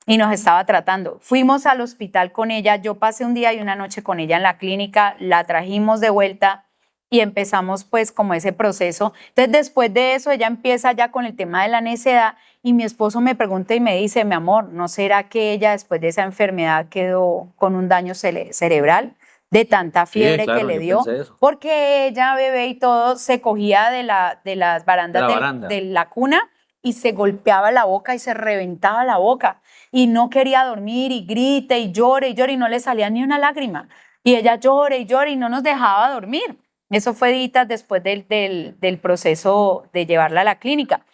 y nos estaba tratando. Fuimos al hospital con ella, yo pasé un día y una noche con ella en la clínica, la trajimos de vuelta y empezamos pues como ese proceso. Entonces después de eso ella empieza ya con el tema de la necedad y mi esposo me pregunta y me dice, mi amor, ¿no será que ella después de esa enfermedad quedó con un daño cerebral? De tanta fiebre que le dio, porque ella, bebé y todo, se cogía de las barandas de la cuna y se golpeaba la boca y se reventaba la boca y no quería dormir y grite y llore y no le salía ni una lágrima y ella llore y no nos dejaba dormir. Eso fue días después del proceso de llevarla a la clínica.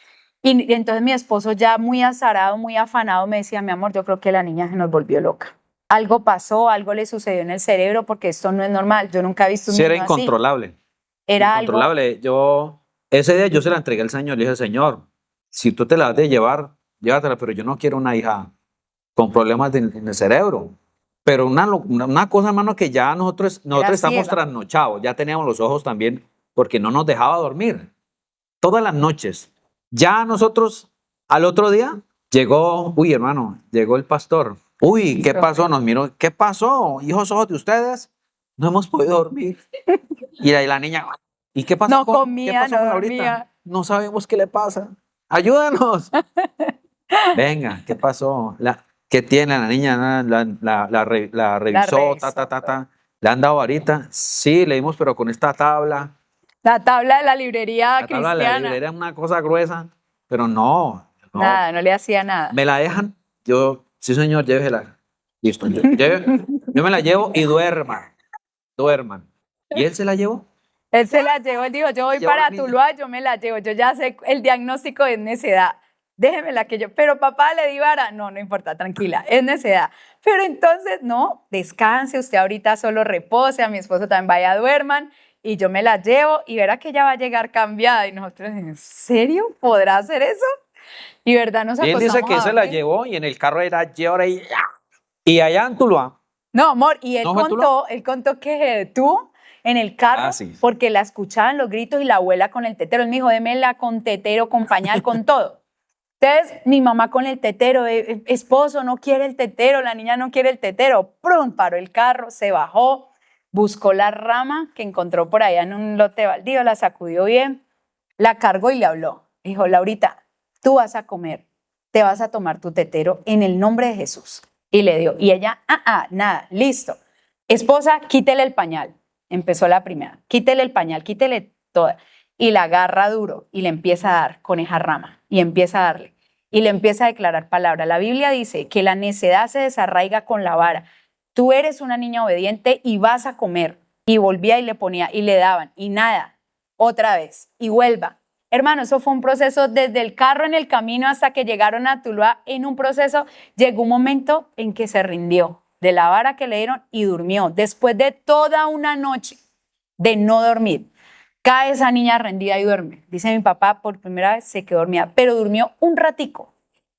Y entonces mi esposo ya muy azarado, muy afanado me decía, mi amor, yo creo que la niña se nos volvió loca. Algo pasó, algo le sucedió en el cerebro porque esto no es normal. Yo nunca he visto un niño era incontrolable. Así. Era incontrolable. Ese día yo se la entregué al Señor. Le dije, Señor, si tú te la has de llevar, llévatela, pero yo no quiero una hija con problemas en el cerebro. Pero una cosa, hermano, que ya nosotros estamos trasnochados. Ya teníamos los ojos también porque no nos dejaba dormir. Todas las noches. Ya nosotros, al otro día, llegó el pastor. Uy, ¿qué pasó? Nos miró. ¿Qué pasó? Hijos ojos de ustedes. no hemos podido dormir. Y ahí la niña, ¿y qué pasó No con, comía, qué pasó no con Laurita? dormía. No sabemos qué le pasa. Ayúdanos. Venga, ¿qué pasó? ¿Qué tiene la niña? La revisó, revisó. ¿Le han dado varita? Sí, le dimos, pero con esta tabla. La tabla de la librería La tabla de la cristiana. librería es una cosa gruesa, pero no. Nada, no le hacía nada. Me la dejan, sí señor, llévesela. Listo, yo me la llevo y duerman. ¿Y él se la llevó? Él se la llevó, él dijo, yo voy Llevó a la para niña. Tuluá, yo me la llevo, yo ya sé el diagnóstico de necedad. Déjemela que yo, pero papá le di vara. No, no importa, tranquila, es necedad. Pero entonces, no, descanse, usted ahorita solo repose, a mi esposo también vaya, duerman, y yo me la llevo y verá que ella va a llegar cambiada. Y nosotros, ¿en serio? ¿Podrá hacer eso? Y verdad nos Y él acostamos dice que a se la dormir. llevó y en el carro era llora y allá en Tuluá. No, amor, y ¿No fue él contó que se detuvo en el carro Ah, sí. porque la escuchaban los gritos y la abuela con el tetero. Él me dijo, démela con tetero, con pañal, con todo. Entonces, mi mamá con el tetero, esposo, no quiere el tetero, la niña no quiere el tetero. ¡Prum! Paró el carro, se bajó, buscó la rama que encontró por allá en un lote baldío, la sacudió bien, la cargó y le habló. Dijo, Laurita, tú vas a comer, te vas a tomar tu tetero en el nombre de Jesús. Y le dio, y ella, nada, listo. Esposa, quítele el pañal. Empezó la primera, quítele el pañal, quítele toda. Y la agarra duro y le empieza a dar con esa rama y empieza a darle. Y le empieza a declarar palabra. La Biblia dice que la necedad se desarraiga con la vara. Tú eres una niña obediente y vas a comer. Y volvía y le ponía y le daban y nada, otra vez y vuelva. Hermano, eso fue un proceso desde el carro en el camino hasta que llegaron a Tuluá. En un proceso llegó un momento en que se rindió de la vara que le dieron y durmió. Después de toda una noche de no dormir, cae esa niña rendida y duerme. Dice mi papá, por primera vez se quedó dormida, pero durmió un ratico.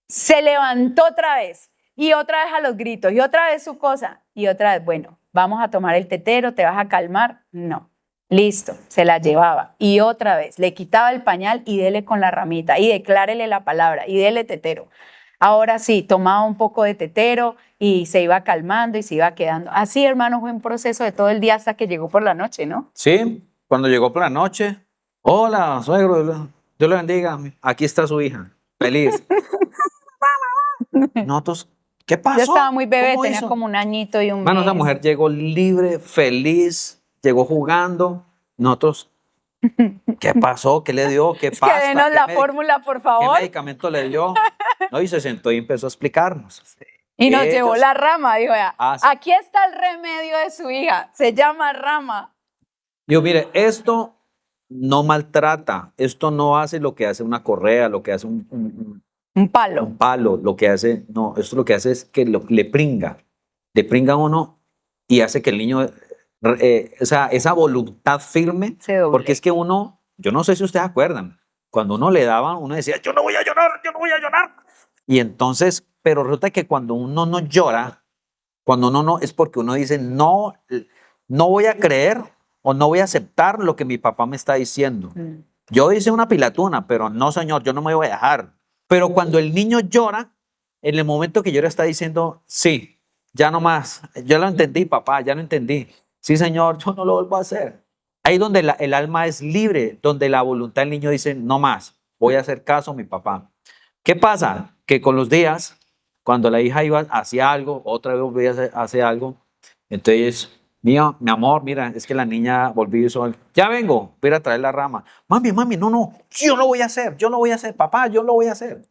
Se levantó otra vez y otra vez a los gritos y otra vez su cosa y otra vez, bueno, vamos a tomar el tetero, ¿te vas a calmar? No. Listo, se la llevaba y otra vez le quitaba el pañal y dele con la ramita y declárele la palabra y dele tetero. Ahora sí, tomaba un poco de tetero y se iba calmando y se iba quedando. Así, hermano, fue un proceso de todo el día hasta que llegó por la noche, ¿no? Sí, cuando llegó por la noche, hola, suegro, Dios le bendiga, aquí está su hija, feliz. Nosotros, ¿qué pasó? Yo estaba muy bebé, ¿Cómo tenía hizo? como un añito y un Hermano, esa mes. mujer llegó libre, feliz, llegó jugando. Nosotros, ¿qué pasó? ¿Qué le dio? ¿Qué Es que pasa? denos ¿Qué la medic- fórmula, por ¿Qué favor. medicamento le dio? No, y se sentó y empezó a explicarnos. Y nos Ellos- llevó la rama, dijo, "Vea, Ah, sí. aquí está el remedio de su hija, se llama rama". Digo, mire, esto no maltrata, esto no hace lo que hace una correa, lo que hace Un palo. un palo, lo que hace, no, esto lo que hace es que le pringa a uno y hace que el niño, esa voluntad firme, Se doble. porque es que uno, yo no sé si ustedes acuerdan, cuando uno le daban, uno decía, yo no voy a llorar, yo no voy a llorar. Y entonces, pero resulta que cuando uno no llora, cuando uno no, es porque uno dice, no, no voy a creer o no voy a aceptar lo que mi papá me está diciendo. Yo hice una pilatuna, pero no, señor, yo no me voy a dejar. Pero cuando el niño llora, en el momento que llora está diciendo, sí, ya no más, yo lo entendí, papá, ya lo entendí. Sí, señor, yo no lo vuelvo a hacer. Ahí donde el alma es libre, donde la voluntad del niño dice, no más, voy a hacer caso a mi papá. ¿Qué pasa? Que con los días, cuando la hija iba hacia algo, otra vez volvía a hacer algo, entonces, mi amor, mira, es que la niña volvió y hizo algo. Ya vengo, voy a ir a traer la rama. Mami, no, yo lo voy a hacer, papá, yo lo voy a hacer.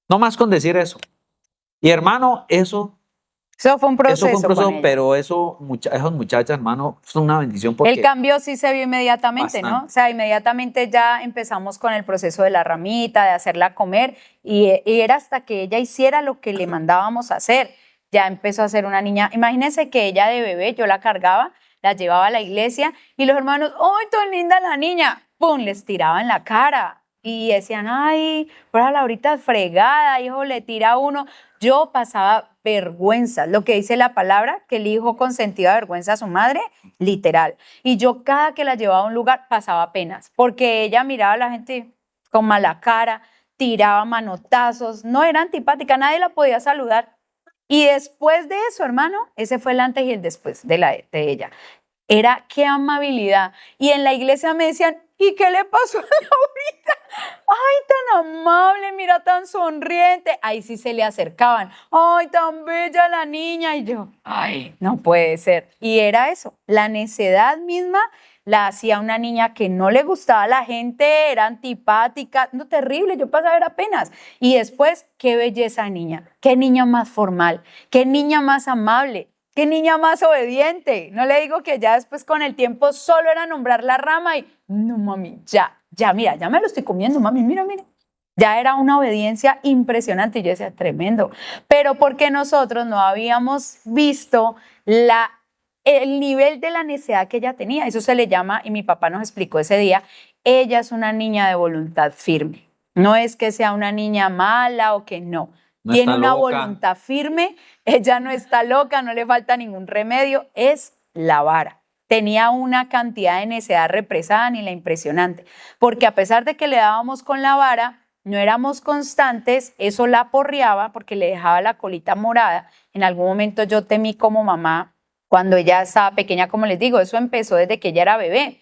No más con decir eso. Y hermano, eso Eso fue un proceso, fue un proceso, con ella. pero esos muchachas, hermano, es una bendición porque El cambio sí se vio inmediatamente, ¿no? Bastante. O sea, inmediatamente ya empezamos con el proceso de la ramita, de hacerla comer, y era hasta que ella hiciera lo que le mandábamos a hacer. Ya empezó a ser una niña. Imagínense que ella de bebé, yo la cargaba, la llevaba a la iglesia, y los hermanos, ¡ay, tan linda la niña! ¡Pum! Les tiraban la cara. Y decían, ay, pero Laurita fregada, hijo, le tira a uno. Yo pasaba vergüenza, lo que dice la palabra, que el hijo consentía vergüenza a su madre, literal. Y yo cada que la llevaba a un lugar pasaba penas, porque ella miraba a la gente con mala cara, tiraba manotazos, no era antipática, nadie la podía saludar. Y después de eso, hermano, ese fue el antes y el después de ella. Era qué amabilidad. Y en la iglesia me decían, ¿y qué le pasó a Laurita? Ay, tan amable, mira, tan sonriente. Ahí sí se le acercaban. Ay, tan bella la niña. Y yo, ay, no puede ser. Y era eso, la necedad misma la hacía una niña que no le gustaba a la gente, era antipática, no, terrible, yo pasaba a ver apenas. Y después, qué belleza de niña, qué niña más formal, qué niña más amable. Qué niña más obediente. No le digo que ya después con el tiempo solo era nombrar la rama y no, mami, ya, mira, ya me lo estoy comiendo, mami, mira. Ya era una obediencia impresionante y yo decía, tremendo. Pero porque nosotros no habíamos visto el nivel de la necedad que ella tenía. Eso se le llama, y mi papá nos explicó ese día, ella es una niña de voluntad firme. No es que sea una niña mala o que no. Tiene una voluntad firme, ella no está loca, no le falta ningún remedio, es la vara. Tenía una cantidad de necedad represada ni la impresionante, porque a pesar de que le dábamos con la vara, no éramos constantes, eso la aporreaba porque le dejaba la colita morada. En algún momento yo temí como mamá, cuando ella estaba pequeña, como les digo, eso empezó desde que ella era bebé.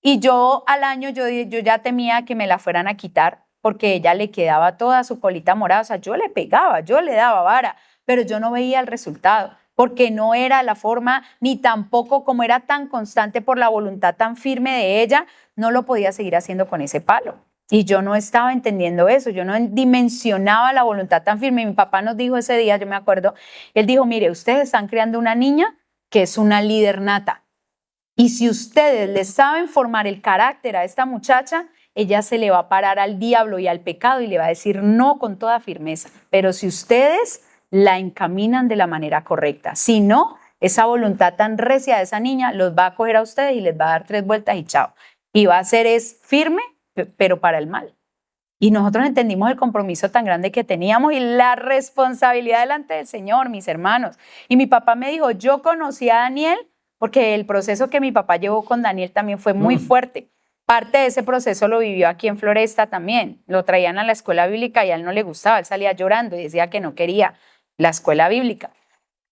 Y yo al año yo ya temía que me la fueran a quitar, porque ella le quedaba toda su colita morada, o sea, yo le pegaba, yo le daba vara, pero yo no veía el resultado, porque no era la forma, ni tampoco como era tan constante por la voluntad tan firme de ella, no lo podía seguir haciendo con ese palo. Y yo no estaba entendiendo eso, yo no dimensionaba la voluntad tan firme. Y mi papá nos dijo ese día, yo me acuerdo, él dijo, mire, ustedes están creando una niña que es una líder nata. Y si ustedes le saben formar el carácter a esta muchacha, ella se le va a parar al diablo y al pecado y le va a decir no con toda firmeza. Pero si ustedes la encaminan de la manera correcta, si no, esa voluntad tan recia de esa niña los va a coger a ustedes y les va a dar 3 vueltas y chao. Y va a ser firme, pero para el mal. Y nosotros entendimos el compromiso tan grande que teníamos y la responsabilidad delante del Señor, mis hermanos. Y mi papá me dijo, yo conocí a Daniel porque el proceso que mi papá llevó con Daniel también fue muy fuerte. Parte de ese proceso lo vivió aquí en Floresta también. Lo traían a la escuela bíblica y a él no le gustaba. Él salía llorando y decía que no quería la escuela bíblica.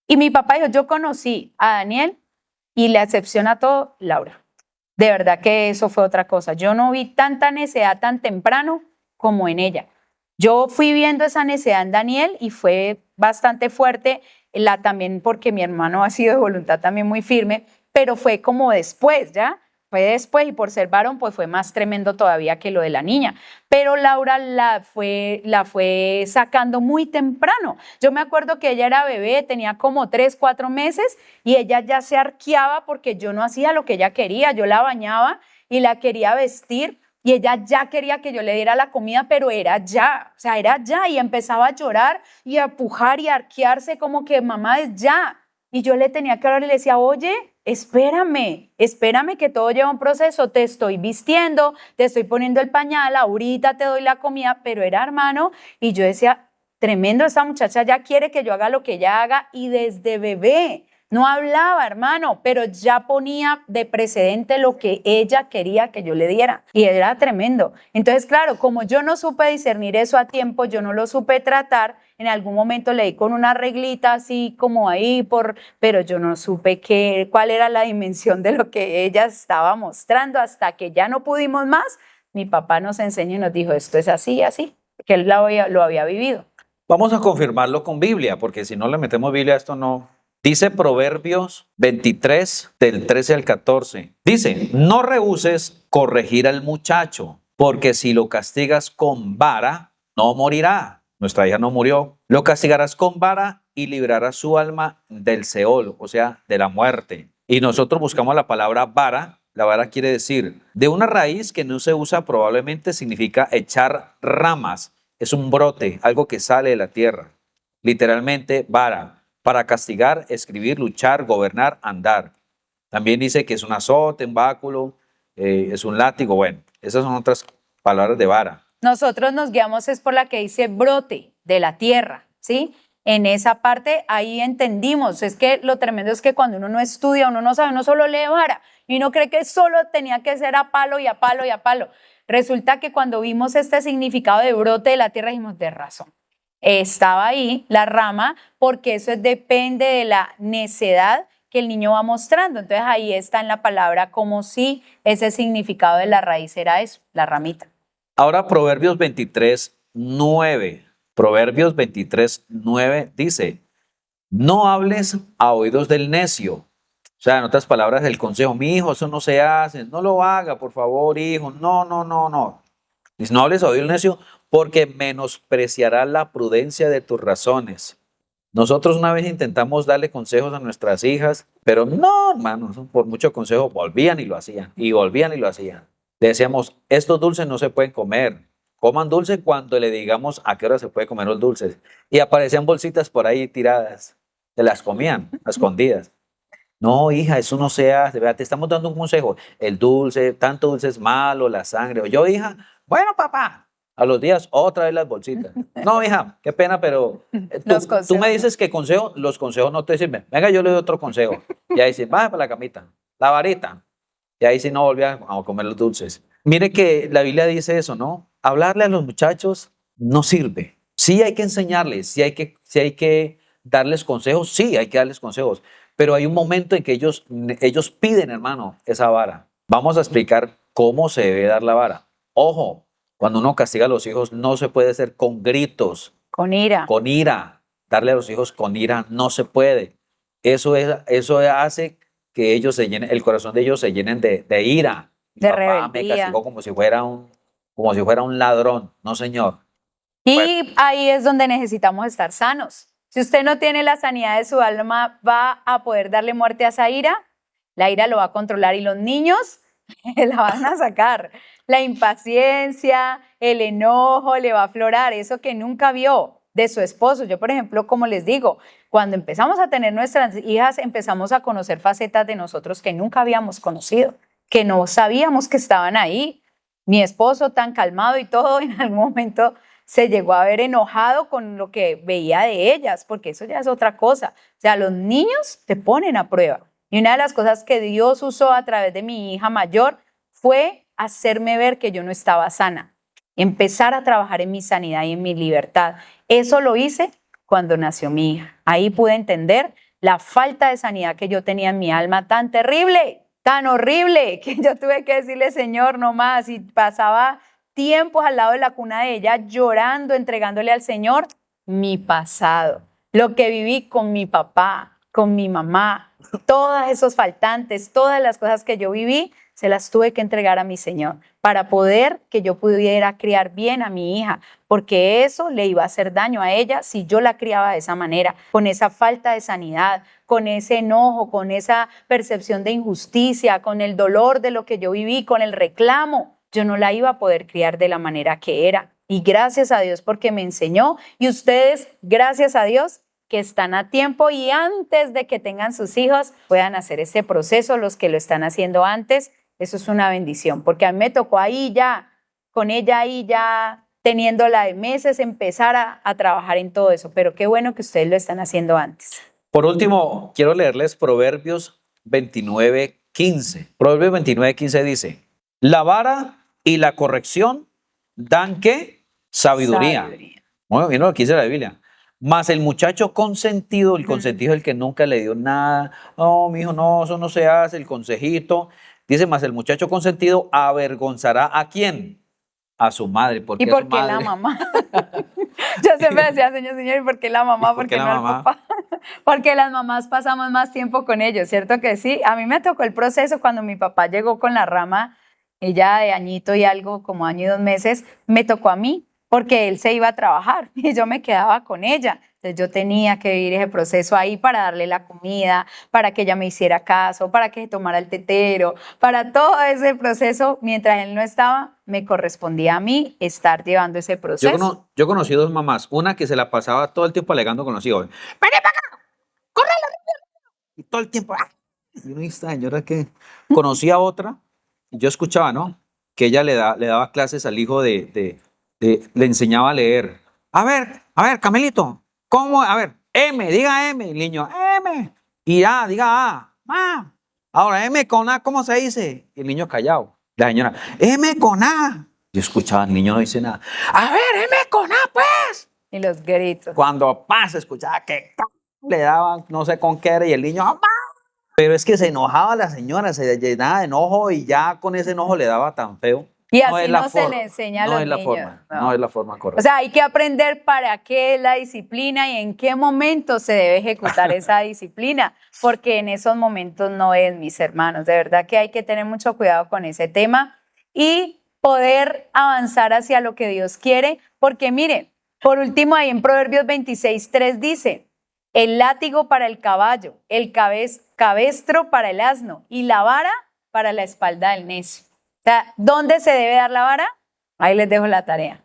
Y mi papá dijo, yo conocí a Daniel y la excepción a todo, Laura. De verdad que eso fue otra cosa. Yo no vi tanta necedad tan temprano como en ella. Yo fui viendo esa necedad en Daniel y fue bastante fuerte, también porque mi hermano ha sido de voluntad también muy firme, pero fue como después, ¿ya? Fue después y por ser varón pues fue más tremendo todavía que lo de la niña. Pero Laura la fue sacando muy temprano. Yo me acuerdo que ella era bebé, tenía como 3, 4 meses y ella ya se arqueaba porque yo no hacía lo que ella quería. Yo la bañaba y la quería vestir y ella ya quería que yo le diera la comida, pero era ya, o sea, era ya. Y empezaba a llorar y a pujar y a arquearse como que mamá es ya. Y yo le tenía que hablar y le decía, oye, espérame que todo lleva un proceso, te estoy vistiendo, te estoy poniendo el pañal, ahorita te doy la comida, pero era hermano, y yo decía, tremendo, esta muchacha ya quiere que yo haga lo que ella haga, y desde bebé, no hablaba, hermano, pero ya ponía de precedente lo que ella quería que yo le diera, y era tremendo. Entonces, claro, como yo no supe discernir eso a tiempo, yo no lo supe tratar, en algún momento le di con una reglita así como ahí, pero yo no supe cuál era la dimensión de lo que ella estaba mostrando. Hasta que ya no pudimos más, mi papá nos enseñó y nos dijo, esto es así, así, que él lo había vivido. Vamos a confirmarlo con Biblia, porque si no le metemos Biblia a esto no. Dice Proverbios 23, del 13 al 14. Dice, no rehúses corregir al muchacho, porque si lo castigas con vara, no morirá. Nuestra hija no murió. Lo castigarás con vara y librarás su alma del Seol, o sea, de la muerte. Y nosotros buscamos la palabra vara. La vara quiere decir de una raíz que no se usa, probablemente significa echar ramas. Es un brote, algo que sale de la tierra. Literalmente, vara. Para castigar, escribir, luchar, gobernar, andar. También dice que es un azote, un báculo, es un látigo. Bueno, esas son otras palabras de vara. Nosotros nos guiamos es por la que dice brote de la tierra, ¿sí? En esa parte ahí entendimos. Es que lo tremendo es que cuando uno no estudia, uno no sabe, uno solo lee vara y uno cree que solo tenía que ser a palo y a palo y a palo. Resulta que cuando vimos este significado de brote de la tierra dijimos, de razón. Estaba ahí la rama porque eso depende de la necedad que el niño va mostrando. Entonces ahí está en la palabra como si ese significado de la raíz era eso, la ramita. Ahora Proverbios 23:9. Proverbios 23:9 dice, no hables a oídos del necio. O sea, en otras palabras, el consejo, mi hijo, eso no se hace, no lo haga, por favor, hijo, no, no, no, no. Dice, no hables a oídos del necio porque menospreciará la prudencia de tus razones. Nosotros una vez intentamos darle consejos a nuestras hijas, pero no, hermano, por mucho consejo volvían y lo hacían, y volvían y lo hacían. Le decíamos, estos dulces no se pueden comer, coman dulce cuando le digamos a qué hora se puede comer los dulces. Y aparecían bolsitas por ahí tiradas, se las comían a escondidas. No, hija, eso no se hace, vea, te estamos dando un consejo, el dulce, tanto dulce es malo, la sangre. O yo, hija, bueno, papá. A los días, otra vez las bolsitas. No, hija, qué pena, pero tú me dices que los consejos no te sirven. Venga, yo le doy otro consejo. Y ahí sí, baja para la camita, la varita. Y ahí sí no volvía a comer los dulces. Mire que la Biblia dice eso, ¿no? Hablarle a los muchachos no sirve. Sí hay que enseñarles, sí hay que darles consejos, sí hay que darles consejos. Pero hay un momento en que ellos piden, hermano, esa vara. Vamos a explicar cómo se debe dar la vara. Ojo. Cuando uno castiga a los hijos, no se puede hacer con gritos. Con ira. Con ira. Darle a los hijos con ira no se puede. Eso hace que ellos el corazón de ellos se llenen de ira. De Papá rebeldía. me castigó como si fuera un ladrón. No, señor. Y Bueno. ahí es donde necesitamos estar sanos. Si usted no tiene la sanidad de su alma, va a poder darle muerte a esa ira. La ira lo va a controlar y los niños la van a sacar. La impaciencia, el enojo le va a aflorar, eso que nunca vio de su esposo. Yo, por ejemplo, como les digo, cuando empezamos a tener nuestras hijas, empezamos a conocer facetas de nosotros que nunca habíamos conocido, que no sabíamos que estaban ahí. Mi esposo tan calmado y todo, en algún momento se llegó a ver enojado con lo que veía de ellas, porque eso ya es otra cosa. O sea, los niños te ponen a prueba. Y una de las cosas que Dios usó a través de mi hija mayor fue hacerme ver que yo no estaba sana, empezar a trabajar en mi sanidad y en mi libertad. Eso lo hice cuando nació mi hija. Ahí pude entender la falta de sanidad que yo tenía en mi alma tan terrible, tan horrible, que yo tuve que decirle, Señor, no más, y pasaba tiempos al lado de la cuna de ella llorando, entregándole al Señor mi pasado, lo que viví con mi papá, con mi mamá, todos esos faltantes, todas las cosas que yo viví, se las tuve que entregar a mi Señor para poder que yo pudiera criar bien a mi hija, porque eso le iba a hacer daño a ella si yo la criaba de esa manera, con esa falta de sanidad, con ese enojo, con esa percepción de injusticia, con el dolor de lo que yo viví, con el reclamo. Yo no la iba a poder criar de la manera que era. Y gracias a Dios porque me enseñó, y ustedes, gracias a Dios, que están a tiempo y antes de que tengan sus hijos puedan hacer ese proceso, los que lo están haciendo antes. Eso es una bendición, porque a mí me tocó ahí ya, con ella ahí ya teniéndola de meses, empezar a trabajar en todo eso. Pero qué bueno que ustedes lo están haciendo antes. Por último, quiero leerles Proverbios 29:15. Proverbios 29:15 dice, la vara y la corrección dan, ¿qué? Sabiduría. Bueno, miren lo que dice la Biblia. Mas el muchacho consentido, el consentido es el que nunca le dio nada. No, mi hijo, no, eso no se hace, el consejito. Dice, mas el muchacho consentido avergonzará ¿a quién? A su madre. ¿Por qué ¿Y por qué la mamá? Yo siempre decía, señor, ¿y por qué la mamá? ¿Por qué no el papá? Porque las mamás pasamos más tiempo con ellos, ¿cierto que sí? A mí me tocó el proceso cuando mi papá llegó con la rama, ella de añito y algo, como año y 2 meses, me tocó a mí, porque él se iba a trabajar y yo me quedaba con ella. Entonces yo tenía que vivir ese proceso ahí para darle la comida, para que ella me hiciera caso, para que se tomara el tetero, para todo ese proceso. Mientras él no estaba, me correspondía a mí estar llevando ese proceso. Yo conocí 2 mamás, una que se la pasaba todo el tiempo alegando con los hijos. ¡Vení para acá! ¡Córrele! Y todo el tiempo. ¡Ah! Y uno, esta señora que conocí a otra, y yo escuchaba, ¿no? Que ella le daba clases al hijo le enseñaba a leer. A ver, Camelito. ¿Cómo? A ver, M, diga M, el niño, M. Y A, diga A. Ah. Ahora, M con A, ¿cómo se dice? Y el niño callado. La señora, M con A. Yo escuchaba, el niño no dice nada. A ver, M con A, pues. Y los gritos. Cuando pasa, escuchaba que le daban, no sé con qué era, y el niño, ¡mamá! Pero es que se enojaba la señora, se llenaba de enojo y ya con ese enojo le daba tan feo. Y No así es la no se forma, le enseña a no los es la niños. forma, ¿no? no es la forma O correcta. sea, hay que aprender para qué es la disciplina y en qué momento se debe ejecutar esa disciplina, porque en esos momentos no es, mis hermanos. De verdad que hay que tener mucho cuidado con ese tema y poder avanzar hacia lo que Dios quiere, porque miren, por último ahí en Proverbios 26:3 dice, el látigo para el caballo, el cabestro para el asno y la vara para la espalda del necio. O sea, ¿dónde se debe dar la vara? Ahí les dejo la tarea.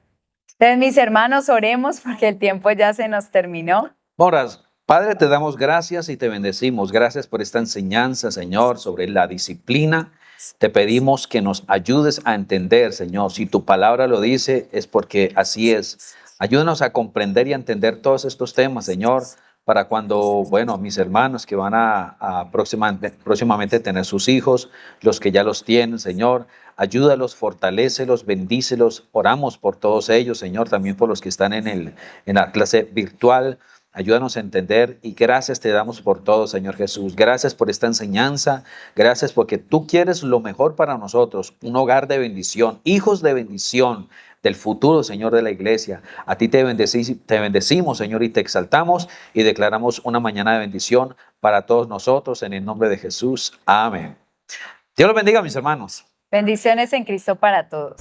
Entonces, mis hermanos, oremos porque el tiempo ya se nos terminó. Moras, Padre, te damos gracias y te bendecimos. Gracias por esta enseñanza, Señor, sobre la disciplina. Te pedimos que nos ayudes a entender, Señor. Si tu palabra lo dice, es porque así es. Ayúdanos a comprender y a entender todos estos temas, Señor, para cuando, bueno, mis hermanos que van a próximamente tener sus hijos, los que ya los tienen, Señor, ayúdalos, fortalécelos, bendícelos. Oramos por todos ellos, Señor, también por los que están en la clase virtual. Ayúdanos a entender y gracias te damos por todo, Señor Jesús. Gracias por esta enseñanza. Gracias porque tú quieres lo mejor para nosotros, un hogar de bendición, hijos de bendición del futuro, Señor, de la iglesia. A ti te bendecimos, Señor, y te exaltamos y declaramos una mañana de bendición para todos nosotros en el nombre de Jesús. Amén. Dios los bendiga, mis hermanos. Bendiciones en Cristo para todos.